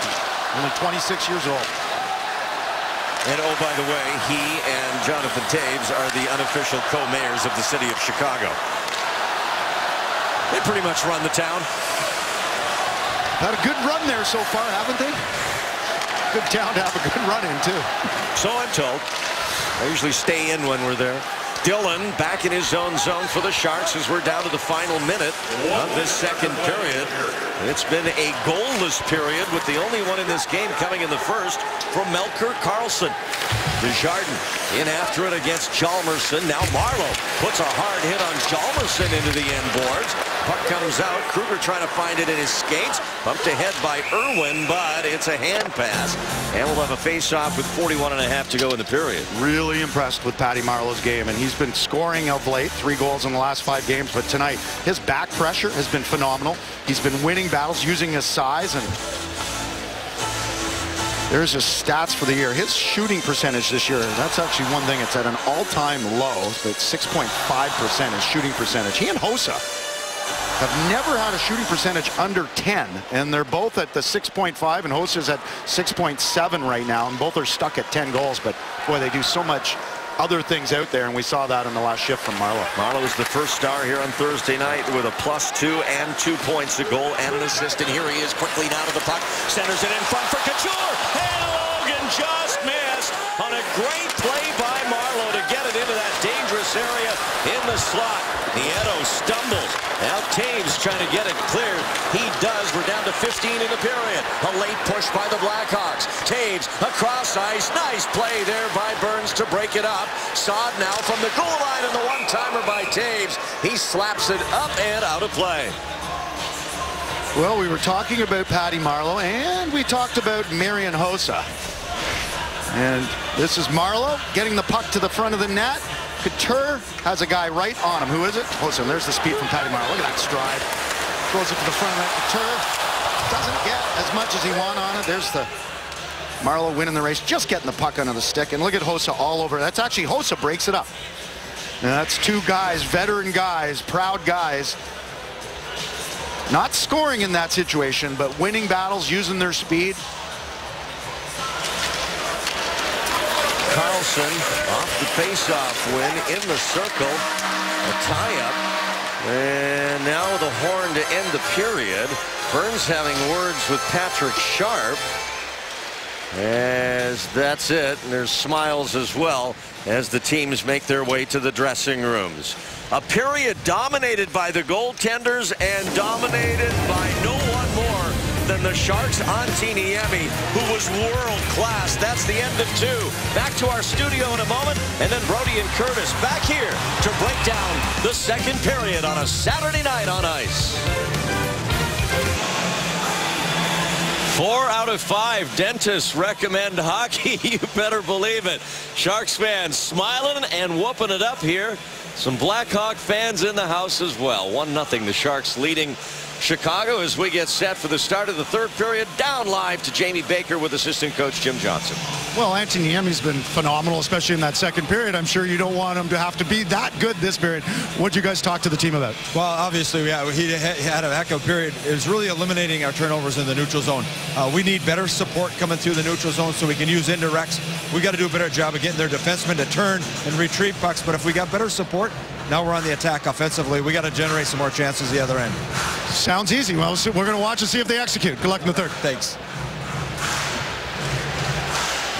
B: only 26 years old.
A: And oh, by the way, he and Jonathan Toews are the unofficial co-mayors of the city of Chicago. They pretty much run the town.
B: Had a good run there so far, haven't they? Good town to have a good run in, too.
A: So I'm told. I usually stay in when we're there. Dillon back in his own zone for the Sharks as we're down to the final minute of this second period. It's been a goalless period, with the only one in this game coming in the first from Melker Karlsson. Desjardins in after it against Hjalmarsson. Now Marleau puts a hard hit on Hjalmarsson into the end boards. Puck comes out. Kruger trying to find it in his skates. Bumped ahead by Irwin, but it's a hand pass. And we'll have a face-off with 41.5 to go in the period.
B: Really impressed with Patty Marleau's game, and he's been scoring of late, 3 goals in the last 5 games, but tonight his back pressure has been phenomenal. He's been winning battles using his size, and there's his stats for the year. His shooting percentage this year, that's actually one thing. It's at an all-time low. It's 6.5% his shooting percentage. He and Hossa have never had a shooting percentage under 10, and they're both at the 6.5, and Hossa's at 6.7 right now, and both are stuck at 10 goals. But boy, they do so much other things out there, and we saw that in the last shift from Marleau.
A: Marleau is the first star here on Thursday night with a +2 and 2 points, a goal and an assist. And here he is quickly down to the puck, centers it in front for Couture, and Logan just missed on a great play by Marleau to get it into that dangerous area in the slot. Nieto stumbles. Now Toews trying to get it cleared. He does. We're down to 15 in the period. A late push by the Blackhawks. Toews across ice. Nice play there by Burns to break it up. Saad now from the goal line, and the one-timer by Toews. He slaps it up and out of play.
B: Well, we were talking about Patty Marleau, and we talked about Marian Hossa. And this is Marleau getting the puck to the front of the net. Couture has a guy right on him. Who is it? Hossa. There's the speed from Patty Marleau. Look at that stride. Throws it to the front of that. Couture doesn't get as much as he wants on it. There's the Marleau winning the race, just getting the puck under the stick. And look at Hossa all over. That's actually Hossa breaks it up. Now that's 2 guys, veteran guys, proud guys. Not scoring in that situation, but winning battles, using their speed.
A: Karlsson off the face-off win in the circle. A tie-up. And now the horn to end the period. Burns having words with Patrick Sharp. As that's it. And there's smiles as well as the teams make their way to the dressing rooms. A period dominated by the goaltenders and dominated by no one more than the Sharks' Antti Niemi, who was world-class. That's the end of 2. Back to our studio in a moment, and then Brody and Curtis back here to break down the second period on a Saturday night on ice. 4 out of 5 dentists recommend hockey. You better believe it. Sharks fans smiling and whooping it up here. Some Blackhawk fans in the house as well. 1-0 the Sharks leading Chicago as we get set for the start of the third period. Down live to Jamie Baker with assistant coach Jim Johnson.
B: Well, Antti Niemi's been phenomenal, especially in that second period. I'm sure you don't want him to have to be that good this period. What did you guys talk to the team about?
D: Well, obviously, he had a heck of a period. It was really eliminating our turnovers in the neutral zone. We need better support coming through the neutral zone so we can use indirects. We got to do a better job of getting their defensemen to turn and retrieve pucks. But if we got better support, now we're on the attack offensively. We got to generate some more chances the other end.
B: Sounds easy. Well, we're going to watch and see if they execute. Good luck in the third.
D: Thanks.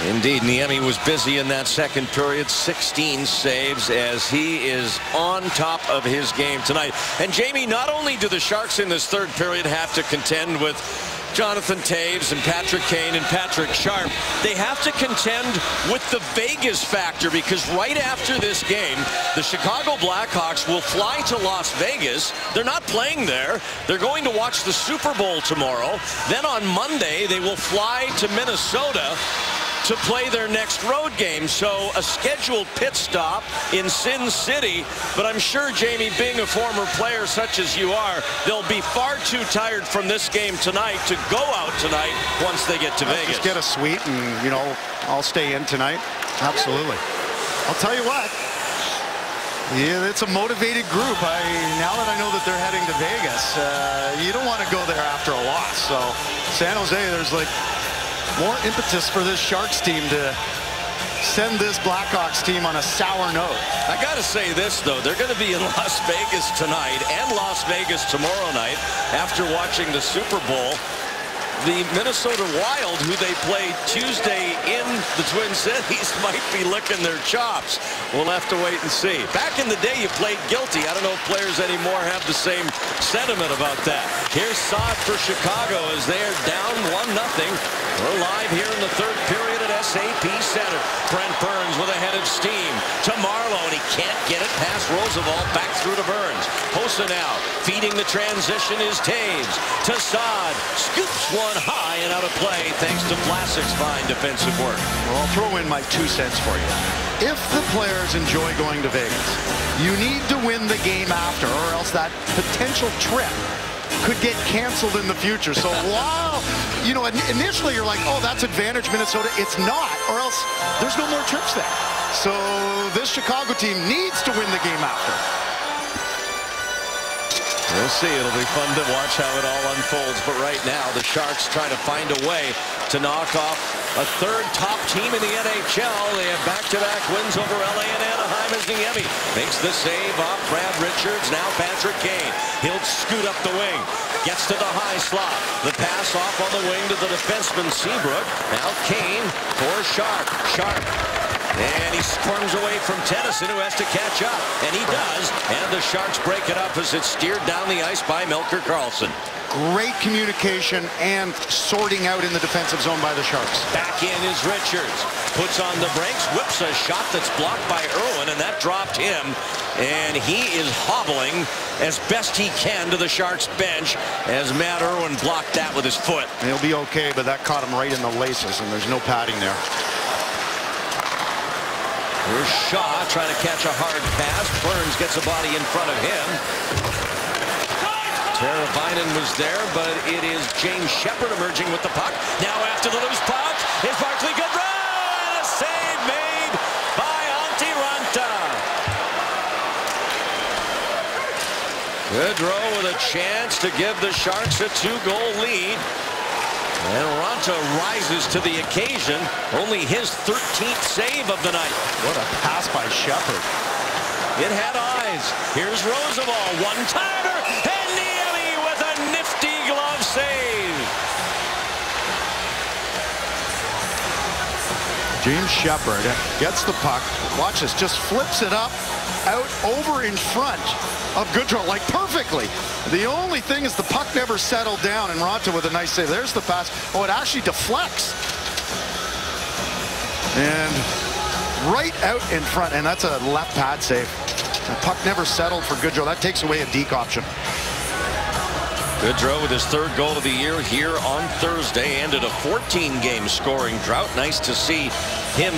A: Indeed, Niemi was busy in that second period. 16 saves as he is on top of his game tonight. And Jamie, not only do the Sharks in this third period have to contend with Jonathan Toews and Patrick Kane and Patrick Sharp, they have to contend with the Vegas factor, because right after this game, the Chicago Blackhawks will fly to Las Vegas. They're not playing there. They're going to watch the Super Bowl tomorrow. Then on Monday, they will fly to Minnesota to play their next road game. So a scheduled pit stop in Sin City. But I'm sure, Jamie, being a former player such as you are, they'll be far too tired from this game tonight to go out tonight once they get to Vegas.
B: Just get a suite and, you know, I'll stay in tonight. Absolutely. I'll tell you what. Yeah, it's a motivated group. Now that I know that they're heading to Vegas, you don't want to go there after a loss. So San Jose, there's like more impetus for this Sharks team to send this Blackhawks team on a sour note.
A: I got to say this, though. They're going to be in Las Vegas tonight and Las Vegas tomorrow night after watching the Super Bowl. The Minnesota Wild, who they played Tuesday in the Twin Cities, might be licking their chops. We'll have to wait and see. Back in the day, you played guilty. I don't know if players anymore have the same sentiment about that. Here's Saad for Chicago as they are down 1-0. We're live here in the third period at SAP Center. Brent Burns with a head of steam to Marleau, and he can't get it past Roosevelt. Back through to Burns. Hossa now feeding the transition is Toews to Saad. Scoops one high and out of play thanks to Vlasic's fine defensive work.
B: Well, I'll throw in my 2 cents for you. If the players enjoy going to Vegas, you need to win the game after, or else that potential trip could get canceled in the future. So while, you know, initially you're like, oh, that's advantage Minnesota. It's not, or else there's no more trips there. So this Chicago team needs to win the game after.
A: We'll see. It'll be fun to watch how it all unfolds. But right now, the Sharks try to find a way to knock off a third top team in the NHL. They have back-to-back wins over LA and Anaheim as Niemi makes the save off Brad Richards. Now Patrick Kane. He'll scoot up the wing. Gets to the high slot. The pass off on the wing to the defenseman Seabrook. Now Kane for Sharp. Sharp. And he squirms away from Tennyson, who has to catch up. And he does. And the Sharks break it up as it's steered down the ice by Melker Karlsson.
B: Great communication and sorting out in the defensive zone by the Sharks.
A: Back in is Richards. Puts on the brakes. Whips a shot that's blocked by Irwin, and that dropped him. And he is hobbling as best he can to the Sharks bench as Matt Irwin blocked that with his foot.
B: And he'll be okay, but that caught him right in the laces, and there's no padding there.
A: Here's Shaw trying to catch a hard pass. Burns gets a body in front of him. Teravainen was there, but it is James Shepard emerging with the puck. Now after the loose puck is Barclay Goodrow. And a save made by Antti Raanta. Goodrow with a chance to give the Sharks a 2-goal lead. And Raanta rises to the occasion. Only his 13th save of the night.
B: What a pass by Shepard.
A: It had eyes. Here's Roosevelt. One-timer. And Niemi with a nifty glove save.
B: James Shepard gets the puck. Watch this. Just flips it up, out, over in front of Goodrow, like perfectly. The only thing is the puck never settled down, and Raanta with a nice save. There's the pass. Oh, it actually deflects. And right out in front, and that's a left pad save. The puck never settled for Goodrow. That takes away a deke option.
A: Goodrow with his 3rd goal of the year here on Thursday. Ended a 14-game scoring drought. Nice to see him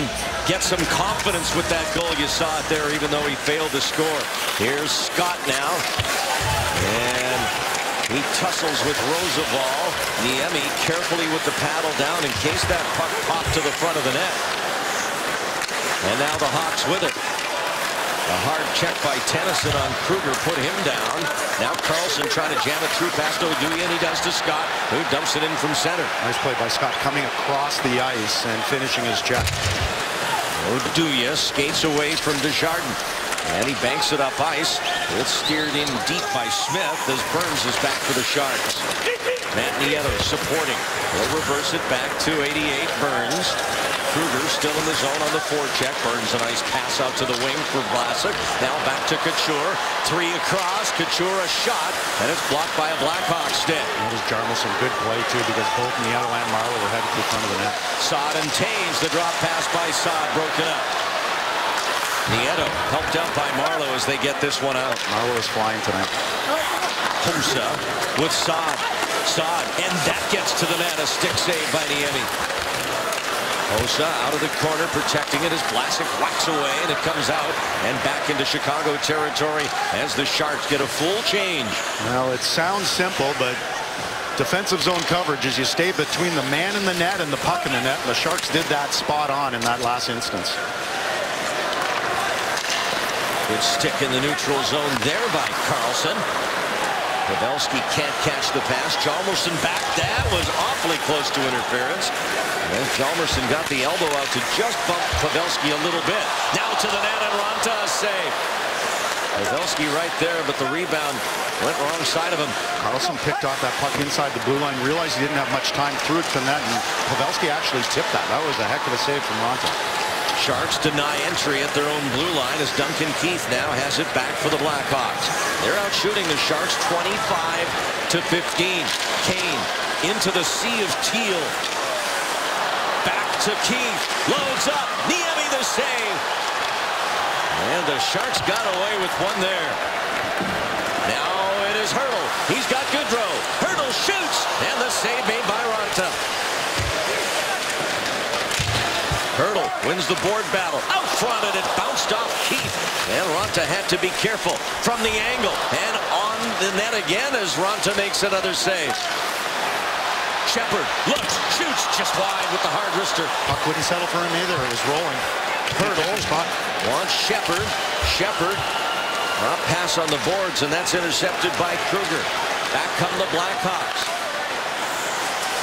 A: get some confidence with that goal. You saw it there, even though he failed to score. Here's Scott now. And He tussles with Roosevelt. Niemi carefully with the paddle down in case that puck popped to the front of the net. And now the Hawks with it. A hard check by Tennyson on Kruger put him down. Now Carlson trying to jam it through past Oduya, and he does to Scott, who dumps it in from center.
B: Nice play by Scott coming across the ice and finishing his check.
A: Oduya skates away from Desjardins, and he banks it up ice. It's steered in deep by Smith as Burns is back for the Sharks. Matt Nieto supporting. He'll reverse it back to 88 Burns. Kruger still in the zone on the forecheck. Burns a nice pass out to the wing for Vlasic. Now back to Couture. 3 across. Couture a shot, and it's blocked by a Blackhawk stick.
B: That was Jarmelson. Good play, too, because both Nieto and Marleau were headed to the front of the net.
A: Saad and Taves. The drop pass by Saad broken up. Nieto helped out by Marleau as they get this one out.
B: Marleau is flying tonight.
A: Hossa with Saad. Saad, and that gets to the net. A stick save by Niemi. Hossa out of the corner protecting it as Vlasic whacks away, and it comes out and back into Chicago territory as the Sharks get a full change.
B: Well, it sounds simple, but defensive zone coverage is you stay between the man in the net and the puck in the net. And the Sharks did that spot on in that last instance.
A: Good stick in the neutral zone there by Carlson. Pavelski can't catch the pass. Hjalmarsson back. That was awfully close to interference. And Hjalmarsson got the elbow out to just bump Pavelski a little bit. Now to the net, and Raanta a save. Pavelski right there, but the rebound went wrong side of him.
B: Carlson picked off that puck inside the blue line, realized he didn't have much time through it to the net, and Pavelski actually tipped that. That was a heck of a save from Raanta.
A: Sharks deny entry at their own blue line as Duncan Keith now has it back for the Blackhawks. They're out shooting the Sharks 25-15. Kane into the sea of teal. Back to Keith. Loads up. Niemi the save. And the Sharks got away with one there. Now it is Hurdle. He's got Goodrow. Hurdle shoots. And the save made by Raanta. Hurdle wins the board battle. Out front, and it bounced off Keith. And Raanta had to be careful from the angle. And on the net again as Raanta makes another save. Shepard looks, shoots just wide with the hard wrister.
B: Puck wouldn't settle for him either. It was rolling.
A: Hurdle wants Shepard. Shepard. Not pass on the boards, and that's intercepted by Kruger. Back come the Blackhawks.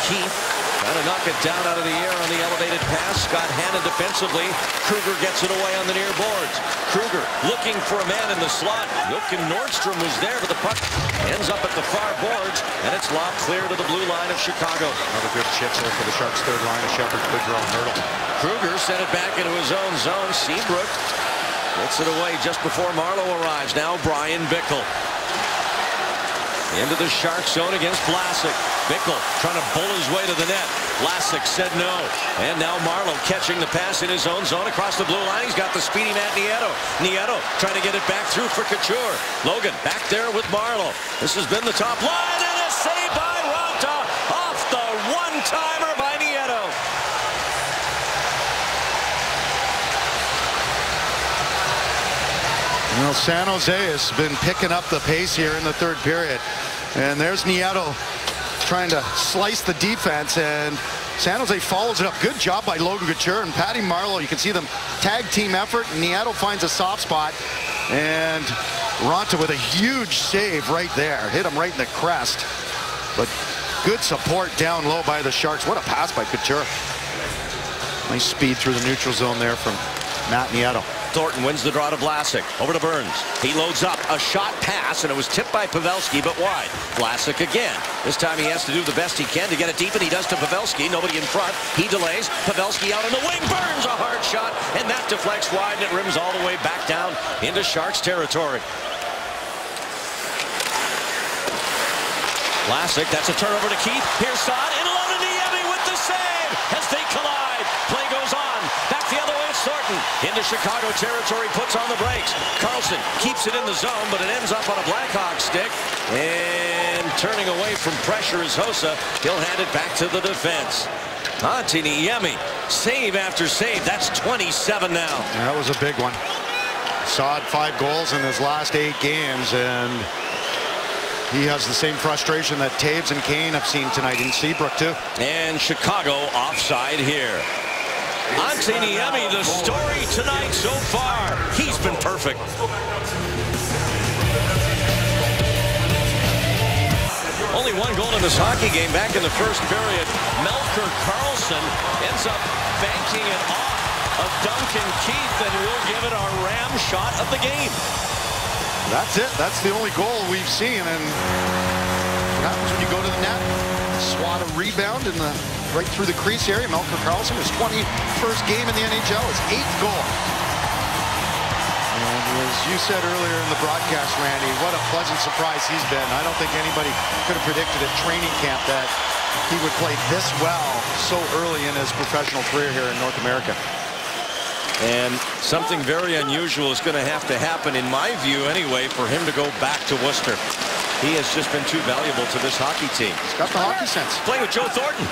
A: Keith trying to knock it down out of the air on the elevated pass. Scott Hannon defensively. Kruger gets it away on the near boards. Kruger looking for a man in the slot. Joachim Nordstrom was there, but the puck ends up at the far boards, and it's lobbed clear to the blue line of Chicago.
B: Another good chip there for the Sharks' third line of Shepard, Goodrow, and Hurdle.
A: Kruger sent it back into his own zone. Seabrook gets it away just before Marleau arrives. Now Brian Bickle. Into the Shark zone against Vlasic. Bickle trying to bull his way to the net. Vlasic said no. And now Marleau catching the pass in his own zone across the blue line. He's got the speedy Matt Nieto. Nieto trying to get it back through for Couture. Logan back there with Marleau. This has been the top line, and a save by Raanta off the one-timer by Nieto.
B: Well, San Jose has been picking up the pace here in the third period. And there's Nieto trying to slice the defense, and San Jose follows it up. Good job by Logan Couture and Patty Marleau. You can see them tag team effort. Nieto finds a soft spot, and Raanta with a huge save right there. Hit him right in the crest. But good support down low by the Sharks. What a pass by Couture. Nice speed through the neutral zone there from Matt Nieto.
A: Thornton wins the draw to Vlasic. Over to Burns. He loads up a shot pass, and it was tipped by Pavelski, but wide. Vlasic again. This time he has to do the best he can to get it deep, and he does to Pavelski. Nobody in front. He delays. Pavelski out on the wing. Burns a hard shot, and that deflects wide, and it rims all the way back down into Sharks territory. Vlasic, that's a turnover to Keith. Here's Saad, and alone to Niemi with the save as they collide. Play goes on. Back the other way, it's Thornton. Into Chicago territory, puts on the brakes. Carlson keeps it in the zone, but it ends up on a Blackhawk stick. And turning away from pressure is Hossa. He'll hand it back to the defense. Antti Niemi, save after save. That's 27 now.
B: Yeah, that was a big one. Saad 5 goals in his last 8 games, and he has the same frustration that Taves and Kane have seen tonight in Seabrook too.
A: And Chicago offside here. Antti Niemi, the story tonight so far. He's been perfect. Only one goal in this hockey game back in the first period. Melker Karlsson ends up banking it off of Duncan Keith, and we'll give it our Ram shot of the game.
B: That's it. That's the only goal we've seen. And what happens when you go to the net? Swat a rebound in the right through the crease area. Melker Karlsson, his 21st game in the NHL, his 8th goal. And as you said earlier in the broadcast, Randy, what a pleasant surprise he's been. I don't think anybody could have predicted at training camp that he would play this well so early in his professional career here in North America.
A: And something very unusual is going to have to happen, in my view anyway, for him to go back to Worcester. He has just been too valuable to this hockey team.
B: He's got the hockey sense.
A: Playing with Joe Thornton.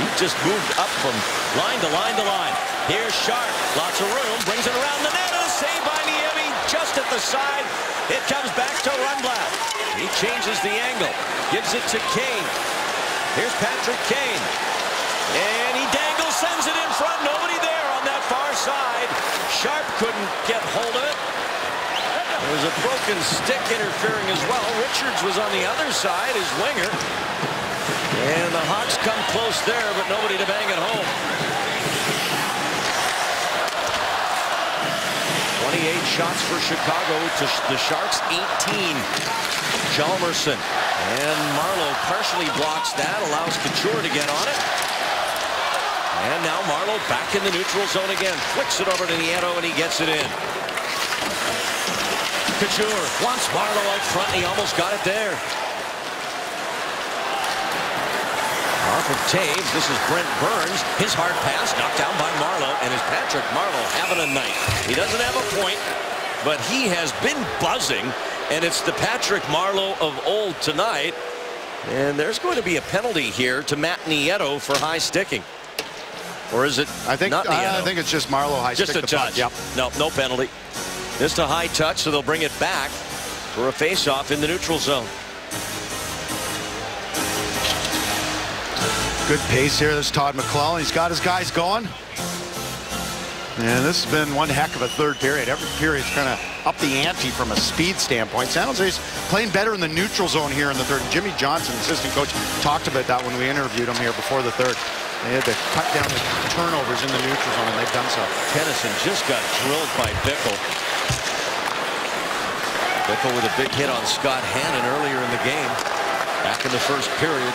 A: He just moved up from line to line to line. Here's Sharp. Lots of room. Brings it around the net. A save by Niemi just at the side. It comes back to Rundblad. He changes the angle. Gives it to Kane. Here's Patrick Kane. And he dangles, sends it in front. Nobody there on that far side. Sharp couldn't get hold of it. There was a broken stick interfering as well. Richards was on the other side, his winger. And the Hawks come close there, but nobody to bang it home. 28 shots for Chicago to the Sharks 18. Hjalmarsson and Marleau partially blocks that, allows Couture to get on it. And now Marleau back in the neutral zone again. Flicks it over to Nieto and he gets it in. Couture wants Marleau out front and he almost got it there. Off of Taves, this is Brent Burns. His hard pass knocked down by Marleau, and is Patrick Marleau having a night. He doesn't have a point, but he has been buzzing, and it's the Patrick Marleau of old tonight. And there's going to be a penalty here to Matt Nieto for high sticking. Or is it
B: I think
A: not Nieto?
B: I think it's just Marleau high
A: just
B: stick
A: a
B: the puck.
A: touch.
B: Yep.
A: No penalty. Just a high touch, so they'll bring it back for a face-off in the neutral zone.
B: Good pace here. There's Todd McLellan. He's got his guys going. And this has been one heck of a third period. Every period's kind of up the ante from a speed standpoint. San Jose's playing better in the neutral zone here in the third. Jimmy Johnson, assistant coach, talked about that when we interviewed him here before the third. They had to cut down the turnovers in the neutral zone, and they've done so.
A: Tennyson just got drilled by Bickle. Bickle with a big hit on Scott Hannon earlier in the game. Back in the first period.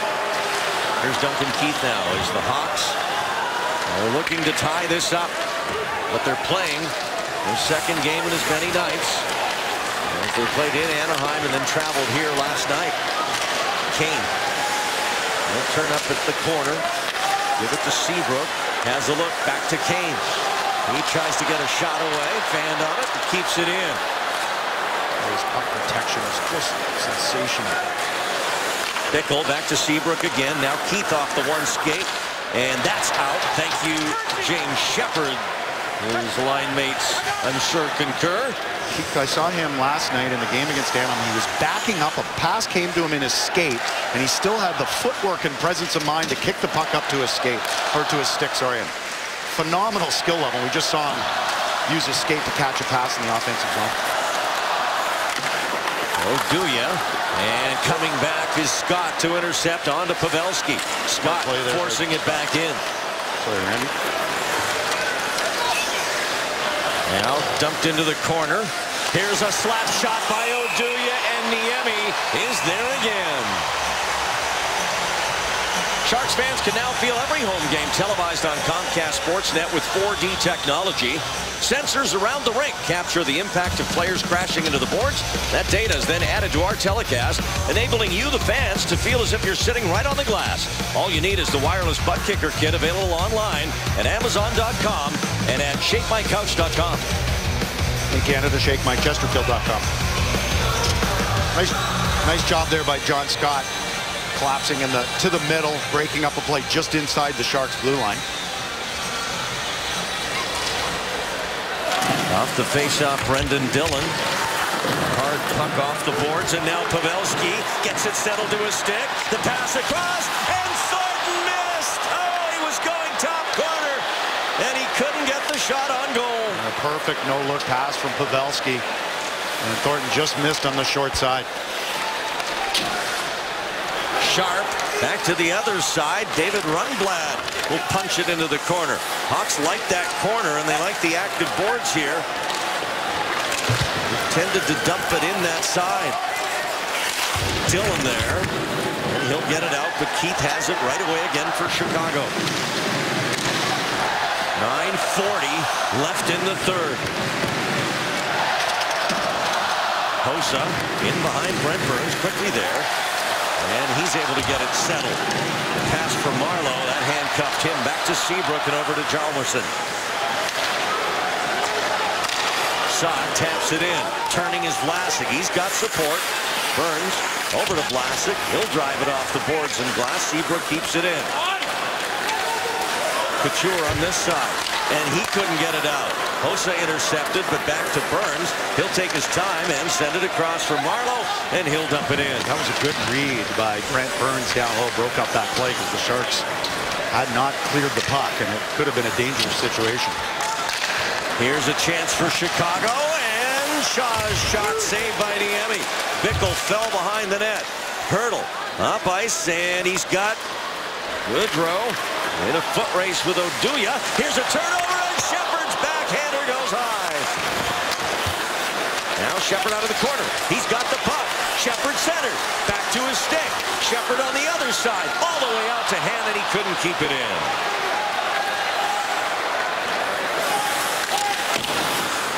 A: Here's Duncan Keith now as the Hawks are looking to tie this up. But they're playing their second game in as many nights. As they played in Anaheim and then traveled here last night. Kane. They'll turn up at the corner. Give it to Seabrook. Has a look back to Kane. He tries to get a shot away. Fanned on it. And keeps it in.
B: His puck protection is just sensational.
A: Bickle back to Seabrook again. Now Keith off the one skate. And that's out. Thank you, James Shepard. His line mates, I'm sure, concur.
B: Keith, I saw him last night in the game against Anaheim. He was backing up. A pass came to him in his skate, and he still had the footwork and presence of mind to kick the puck up to his skate, or to his stick, sorry. And phenomenal skill level. We just saw him use his skate to catch a pass in the offensive zone.
A: Oduya, and coming back is Scott to intercept onto Pavelski. Scott forcing it back in.
B: Sorry, Randy.
A: Now dumped into the corner. Here's a slap shot by Oduya, and Niemi is there again. Sharks fans can now feel every home game televised on Comcast Sportsnet with 4D technology. Sensors around the rink capture the impact of players crashing into the boards. That data is then added to our telecast, enabling you, the fans, to feel as if you're sitting right on the glass. All you need is the wireless butt kicker kit, available online at Amazon.com and at ShakeMyCouch.com.
B: In Canada, ShakeMyChesterfield.com. Nice job there by John Scott. Collapsing to the middle, breaking up a play just inside the Sharks' blue line.
A: Off the face-off, Brendan Dillon. Hard Hard puck off the boards, and now Pavelski gets it settled to his stick. The pass across, and Thornton missed. Oh, he was going top corner, and he couldn't get the shot on goal.
B: A perfect no-look pass from Pavelski, and Thornton just missed on the short side.
A: Sharp back to the other side. David Rundblad will punch it into the corner. Hawks like that corner, and they like the active boards here. They've tended to dump it in that side. Dillon there, and he'll get it out, but Keith has it right away again for Chicago. 9:40 left in the third. Hossa in behind Brent Burns, quickly there. And he's able to get it settled. Pass from Marleau. That handcuffed him back to Seabrook and over to Hjalmarsson. Saad taps it in. Turning is Vlasic. He's got support. Burns over to Vlasic. He'll drive it off the boards and glass. Seabrook keeps it in. Couture on this side. And he couldn't get it out. Hossa intercepted, but back to Burns. He'll take his time and send it across for Marleau, and he'll dump it in.
B: That was a good read by Brent Burns down low. Broke up that play because the Sharks had not cleared the puck, and it could have been a dangerous situation.
A: Here's a chance for Chicago, and Shaw's shot saved by Niemi. Bickle fell behind the net. Hurdle up ice, and he's got Woodrow in a foot race with Oduya. Here's a turnover, and Shepard's backhander goes high. Now Shepard out of the corner. He's got the puck. Shepard centers. Back to his stick. Shepard on the other side. All the way out to Hannon. He couldn't keep it in.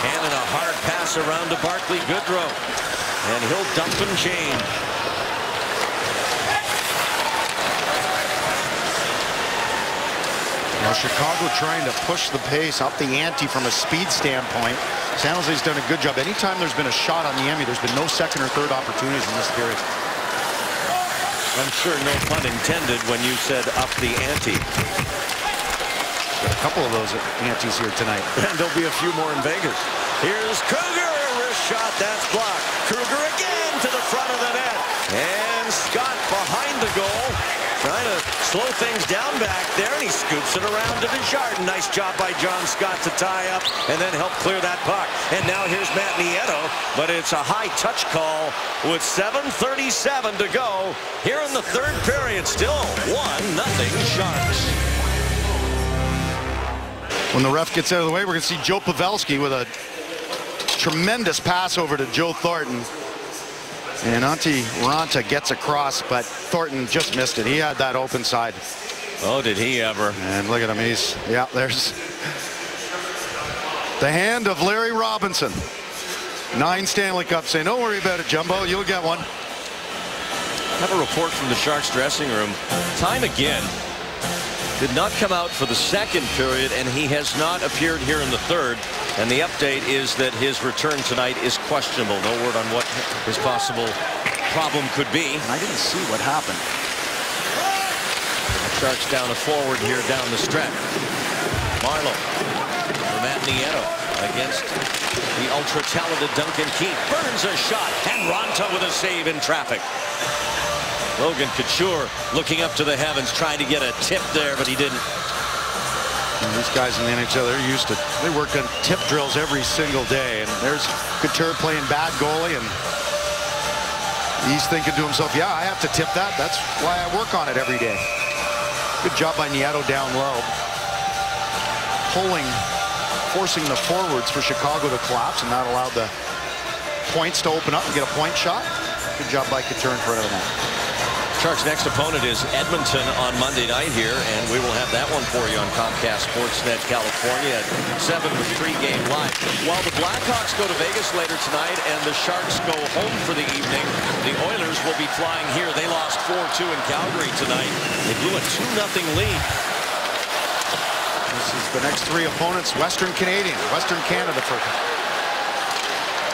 A: Hannon a hard pass around to Barclay Goodrow. And he'll dump and change.
B: Now Chicago trying to push the pace up the ante from a speed standpoint. San Jose's done a good job. Anytime there's been a shot on Niemi, there's been no second or third opportunities in this period.
A: I'm sure no pun intended when you said up the ante.
B: Got a couple of those antes here tonight.
A: And there'll be a few more in Vegas. Here's Kruger. Wrist shot. That's blocked. Kruger again to the front of the net. And Scott behind the goal. Trying to slow things down back there, and he scoops it around to Desjardins. Nice job by John Scott to tie up and then help clear that puck. And now here's Matt Nieto, but it's a high touch call with 7:37 to go here in the third period. Still 1-0 Sharks.
B: When the ref gets out of the way, we're going to see Joe Pavelski with a tremendous pass over to Joe Thornton. And Antti Raanta gets across, but Thornton just missed it. He had that open side.
A: Oh, did he ever.
B: And look at him. There's the hand of Larry Robinson. 9 Stanley Cups. Say, don't worry about it, Jumbo. You'll get one.
A: I have a report from the Sharks dressing room. Time again. Did not come out for the second period, and he has not appeared here in the third. And the update is that his return tonight is questionable. No word on what his possible problem could be.
B: And I didn't see what happened.
A: The Sharks down a forward here down the stretch. Marleau for Matt Nieto against the ultra-talented Duncan Keith. Burns a shot, and Raanta with a save in traffic. Logan Couture looking up to the heavens, trying to get a tip there, but he didn't.
B: And these guys in the NHL, they're used to, they work on tip drills every single day. And there's Couture playing bad goalie, and he's thinking to himself, yeah, I have to tip that. That's why I work on it every day. Good job by Nieto down low. Forcing the forwards for Chicago to collapse, and that allowed the points to open up and get a point shot. Good job by Couture in front of the net.
A: Sharks' next opponent is Edmonton on Monday night here, and we will have that one for you on Comcast Sportsnet California at 7 with 3-game live. While the Blackhawks go to Vegas later tonight and the Sharks go home for the evening, the Oilers will be flying here. They lost 4-2 in Calgary tonight. They blew a 2-0 lead.
B: This is the next 3 opponents, Western Canadian, Western Canada for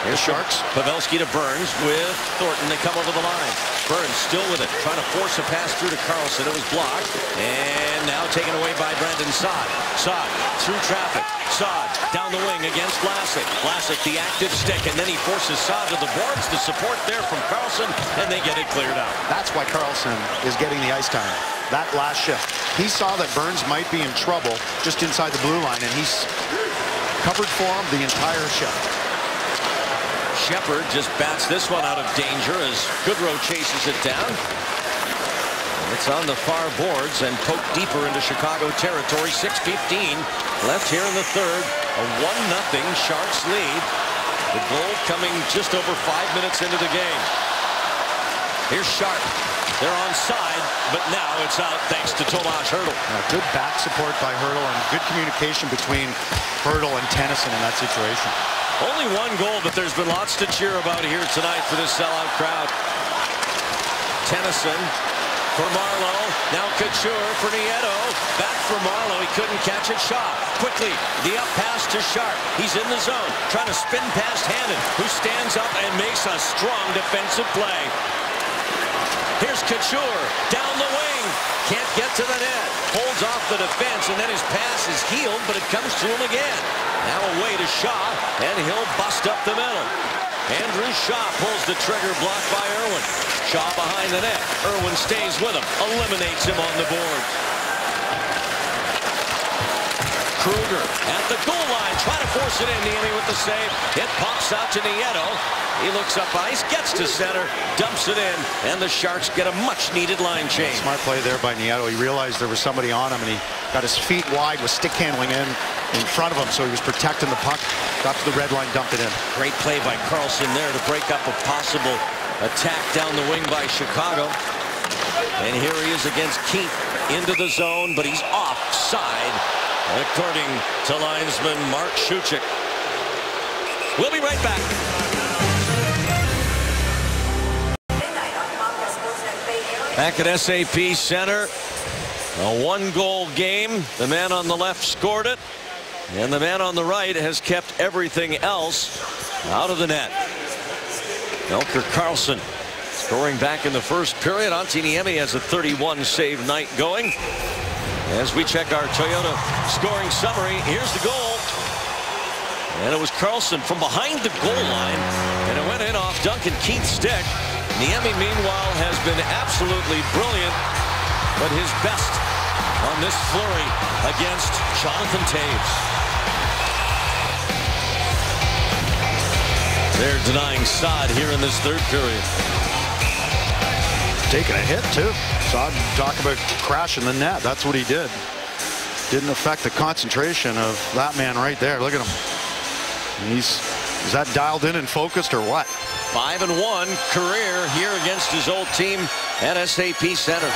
A: Here's
B: Sharks.
A: Pavelski to Burns with Thornton. They come over the line. Burns still with it, trying to force a pass through to Karlsson. It was blocked, and now taken away by Brandon Saad. Saad through traffic, Saad down the wing against Vlasic. Vlasic, the active stick, and then he forces Saad to the boards. The support there from Karlsson, and they get it cleared out.
B: That's why Karlsson is getting the ice time. That last shift. He saw that Burns might be in trouble just inside the blue line, and he's covered for him the entire shift.
A: Shepard just bats this one out of danger as Goodrow chases it down. It's on the far boards and poked deeper into Chicago territory. 6:15 left here in the third. A 1-0 Sharks lead. The goal coming just over 5 minutes into the game. Here's Sharp. They're onside, but now it's out thanks to Tomas Hertl.
B: Good back support by Hertl and good communication between Hertl and Tennyson in that situation.
A: Only one goal, but there's been lots to cheer about here tonight for this sellout crowd. Tennyson for Marleau. Now Couture for Nieto. Back for Marleau. He couldn't catch it. Shaw quickly. The up pass to Sharp. He's in the zone. Trying to spin past Hannon, who stands up and makes a strong defensive play. Here's Couture down the wing. Can't get to the net. Holds off the defense, and then his pass is healed, but it comes to him again. Now away to Shaw, and he'll bust up the middle. Andrew Shaw pulls the trigger, blocked by Irwin. Shaw behind the net. Irwin stays with him, eliminates him on the board. Kruger at the goal line, trying to force it in. Niemi with the save. It pops out to Nieto. He looks up ice, gets to center, dumps it in, and the Sharks get a much-needed line change.
B: Smart play there by Nieto. He realized there was somebody on him, and he got his feet wide with stick handling in front of him, so he was protecting the puck. Got to the red line, dumped it in.
A: Great play by Karlsson there to break up a possible attack down the wing by Chicago. And here he is against Keith into the zone, but he's offside, according to linesman Mark Shuchik. We'll be right back. Back at SAP Center, a one-goal game. The man on the left scored it, and the man on the right has kept everything else out of the net. Melker Karlsson scoring back in the first period. Antti Niemi has a 31-save night going. As we check our Toyota scoring summary, here's the goal. And it was Karlsson from behind the goal line, and it went in off Duncan Keith's stick. Niemi, meanwhile, has been absolutely brilliant, but his best on this flurry against Jonathan Toews. They're denying Saad here in this third period.
B: Taking a hit, too. Saad talk about crashing the net. That's what he did. Didn't affect the concentration of that man right there. Look at him. Is that dialed in and focused or what?
A: 5-1 career here against his old team at SAP Center.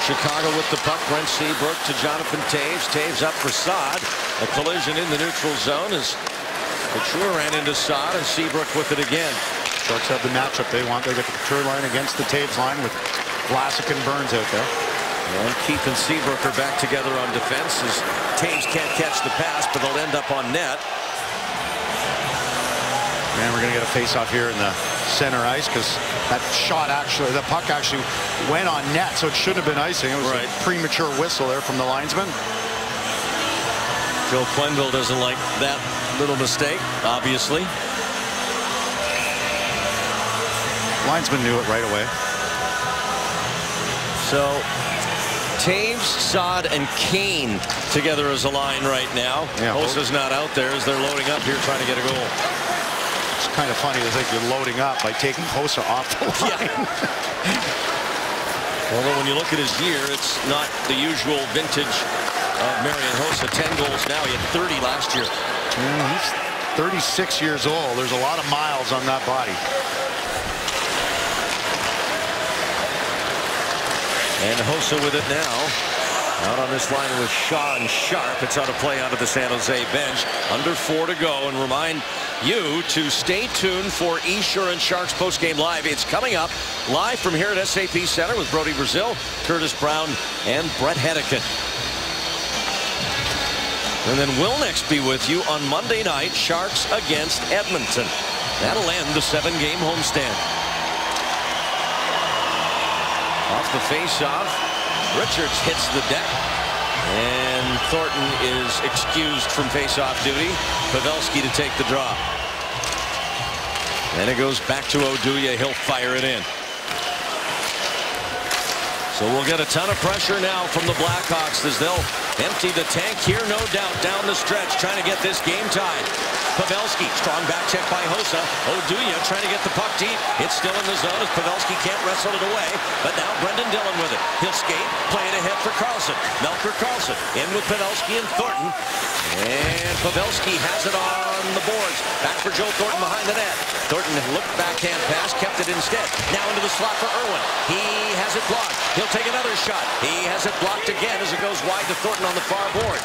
A: Chicago with the puck. Brent Seabrook to Jonathan Toews. Toews up for Saad. A collision in the neutral zone as Couture ran into Saad, and Seabrook with it again.
B: Sharks have the matchup they want. They get the Couture line against the Toews line with Vlasic and Burns out there.
A: And Keith and Seabrook are back together on defense as Toews can't catch the pass, but they'll end up on net.
B: And we're going to get a face-off here in the center ice because that shot actually, the puck actually went on net, so it shouldn't have been icing. It was a premature whistle there from the linesman.
A: Phil Quenneville doesn't like that little mistake, obviously.
B: Linesman knew it right away.
A: So Toews, Saad, and Kane together as a line right now.
B: Yeah,
A: Hosa's not out there as they're loading up here trying to get a goal.
B: It's kind of funny to think you're loading up by taking Hosa off the line.
A: Yeah. Although when you look at his year, it's not the usual vintage of Marian Hossa. 10 goals now. He had 30 last year.
B: He's 36 years old. There's a lot of miles on that body.
A: And Hossa with it now. Out on this line with Shaw and Sharp. It's out of play out of the San Jose bench. Under 4 to go. And remind you to stay tuned for Esurance Sharks postgame live. It's coming up live from here at SAP Center with Brody Brazil, Curtis Brown, and Brett Hedican. And then we'll next be with you on Monday night, Sharks against Edmonton. That'll end the 7-game homestand. Off the face-off, Richards hits the deck. And Thornton is excused from face-off duty. Pavelski to take the draw. And it goes back to Oduya. He'll fire it in. So we'll get a ton of pressure now from the Blackhawks as they'll empty the tank here, no doubt, down the stretch, trying to get this game tied. Pavelski, strong back check by Hossa. Oduya trying to get the puck deep. It's still in the zone as Pavelski can't wrestle it away. But now Brendan Dillon with it. He'll skate, play it ahead for Karlsson. Melker Karlsson in with Pavelski and Thornton. And Pavelski has it on the boards. Back for Joe Thornton behind the net. Thornton looked backhand pass, kept it instead. Now into the slot for Irwin. He has it blocked. He'll take another shot. He has it blocked again as it goes wide to Thornton on the far boards.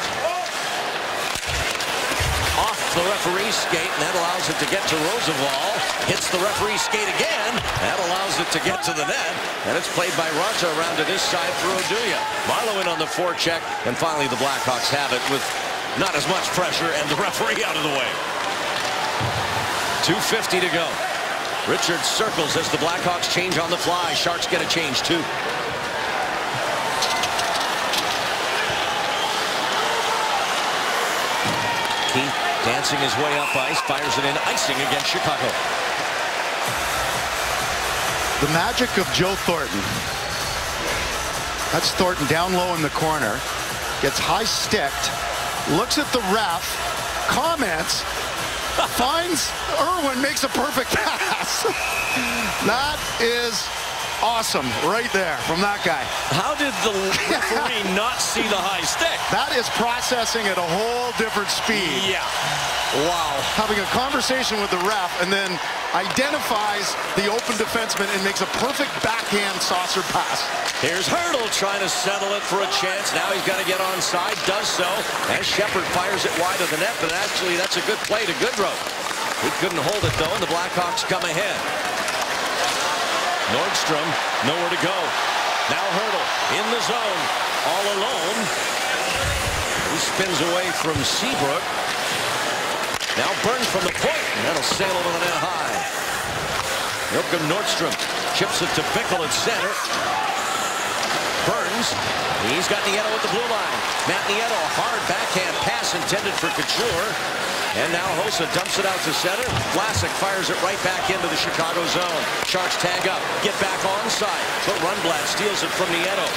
A: Off the referee's skate, and that allows it to get to Roosevelt. Hits the referee's skate again. That allows it to get to the net. And it's played by Racha around to this side for Oduya. Marleau in on the forecheck. And finally the Blackhawks have it with not as much pressure and the referee out of the way. 2:50 to go. Richards circles as the Blackhawks change on the fly. Sharks get a change too. Keith dancing his way up ice, fires it in, icing against Chicago.
B: The magic of Joe Thornton. That's Thornton down low in the corner. Gets high-sticked. Looks at the ref. Comments. Finds Irwin, makes a perfect pass. That is awesome right there from that guy.
A: How did the referee not see the high stick?
B: That is processing at a whole different speed.
A: Yeah. Wow.
B: Having a conversation with the ref and then identifies the open defenseman and makes a perfect backhand saucer pass.
A: Here's Hertl trying to settle it for a chance. Now he's got to get onside. Does so. As Shepard fires it wide of the net, but actually that's a good play to Goodrow. He couldn't hold it though, and the Blackhawks come ahead. Nordstrom, nowhere to go. Now Hertl in the zone, all alone. He spins away from Seabrook. Now Burns from the point, and that'll sail over the net high. Joachim Nordstrom chips it to Bickle at center. Burns, he's got Nieto at the blue line. Matt Nieto, a hard backhand pass intended for Couture. And now Hossa dumps it out to center. Vlasic fires it right back into the Chicago zone. Sharks tag up, get back onside, but Rundblad steals it from Nieto.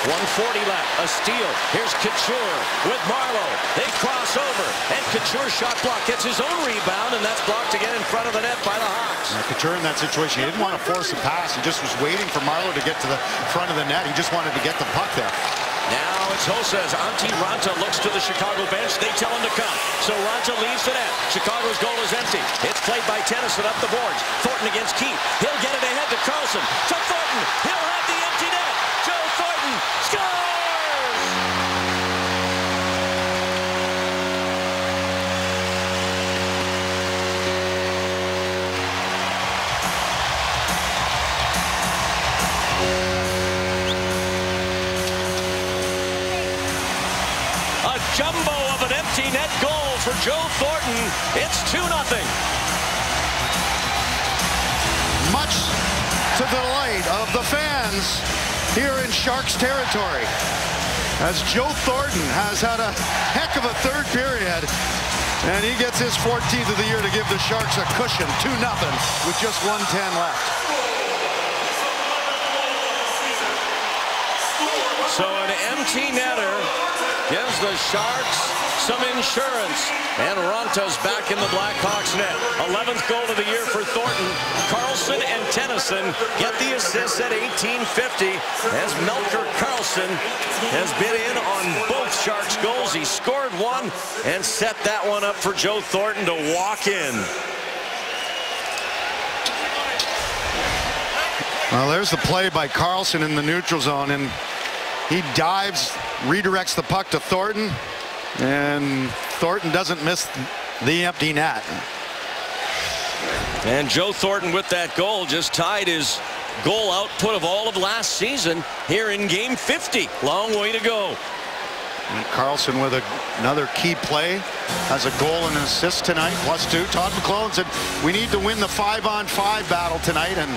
A: 1:40 left, a steal. Here's Couture with Marleau. They cross over, and Couture shot block gets his own rebound, and that's blocked again in front of the net by the Hawks.
B: Now, Couture in that situation, he didn't want to force a pass. He just was waiting for Marleau to get to the front of the net. He just wanted to get the puck there.
A: Now it's Hossa as Antti Raanta looks to the Chicago bench. They tell him to come. So Raanta leaves the net. Chicago's goal is empty. It's played by Tennyson up the boards. Thornton against Keith. He'll get it ahead to Karlsson. To Thornton. He'll have the empty net. Joe Thornton scores! Jumbo of an empty net goal for Joe Thornton. It's 2-0.
B: Much to the delight of the fans here in Sharks territory, as Joe Thornton has had a heck of a third period, and he gets his 14th of the year to give the Sharks a cushion. 2-0 with just 1:10 left.
A: So an empty netter gives the Sharks some insurance. And Ranta's back in the Blackhawks net. 11th goal of the year for Thornton. Karlsson and Tennyson get the assists at 18:50 as Melker Karlsson has been in on both Sharks goals. He scored one and set that one up for Joe Thornton to walk in.
B: Well, there's the play by Karlsson in the neutral zone, and he dives, redirects the puck to Thornton, and Thornton doesn't miss the empty net.
A: And Joe Thornton with that goal just tied his goal output of all of last season here in game 50. Long way to go.
B: And Carlson with another key play. Has a goal and an assist tonight, +2. Todd McLellan said, we need to win the 5-on-5 battle tonight, and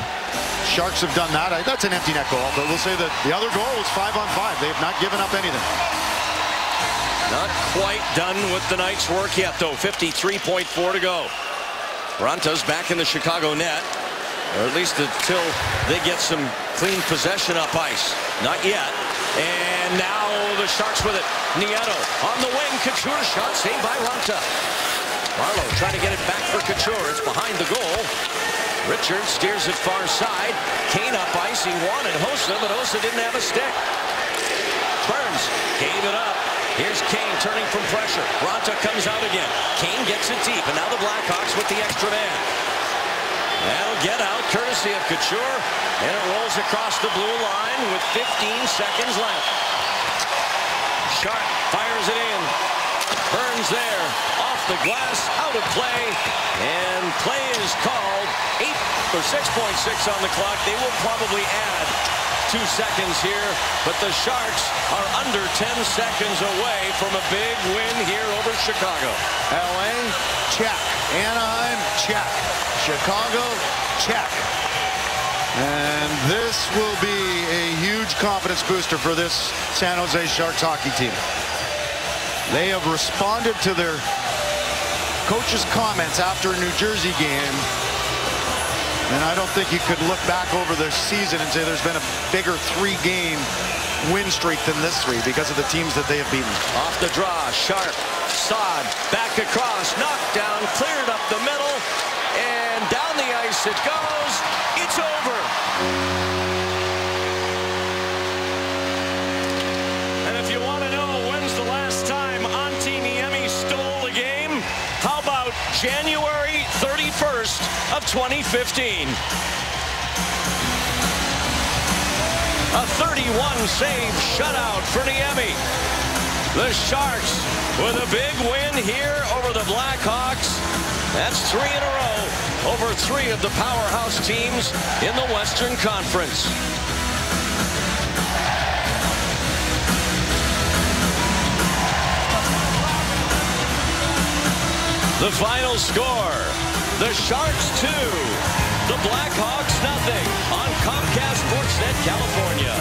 B: Sharks have done that. That's an empty net goal, but we'll say that the other goal was 5-on-5. They have not given up anything.
A: Not quite done with the night's work yet, though. 53.4 to go. Ronta's back in the Chicago net, or at least until they get some clean possession up ice. Not yet. And now the Sharks with it. Nieto on the wing. Couture shot saved by Ronta. Marleau trying to get it back for Couture. It's behind the goal. Richards steers it far side. Kane up ice. He wanted Hossa, but Hossa didn't have a stick. Burns gave it up. Here's Kane turning from pressure. Ronta comes out again. Kane gets it deep, and now the Blackhawks with the extra man. That'll get out courtesy of Couture, and it rolls across the blue line with 15 seconds left. Sharp fires it in. Burns there, off the glass, out of play, and play is called. 6.6 on the clock. They will probably add 2 seconds here, but the Sharks are under 10 seconds away from a big win here over Chicago.
B: LA, check. Anaheim, check. Chicago, check. And this will be a huge confidence booster for this San Jose Sharks hockey team. They have responded to their coach's comments after a New Jersey game. And I don't think you could look back over the season and say there's been a bigger 3-game win streak than this 3 because of the teams that they have beaten.
A: Off the draw, Sharp, Saad, back across, knocked down, cleared up the middle, and down the ice it goes. It's over. And if you want to know when's the last time Antti Niemi stole a game, how about January 31st of 2015? A 31-save shutout for Niemi. The Sharks with a big win here over the Blackhawks. That's 3 in a row over 3 of the powerhouse teams in the Western Conference. The final score, the Sharks 2, the Blackhawks 0 on Comcast Sportsnet California.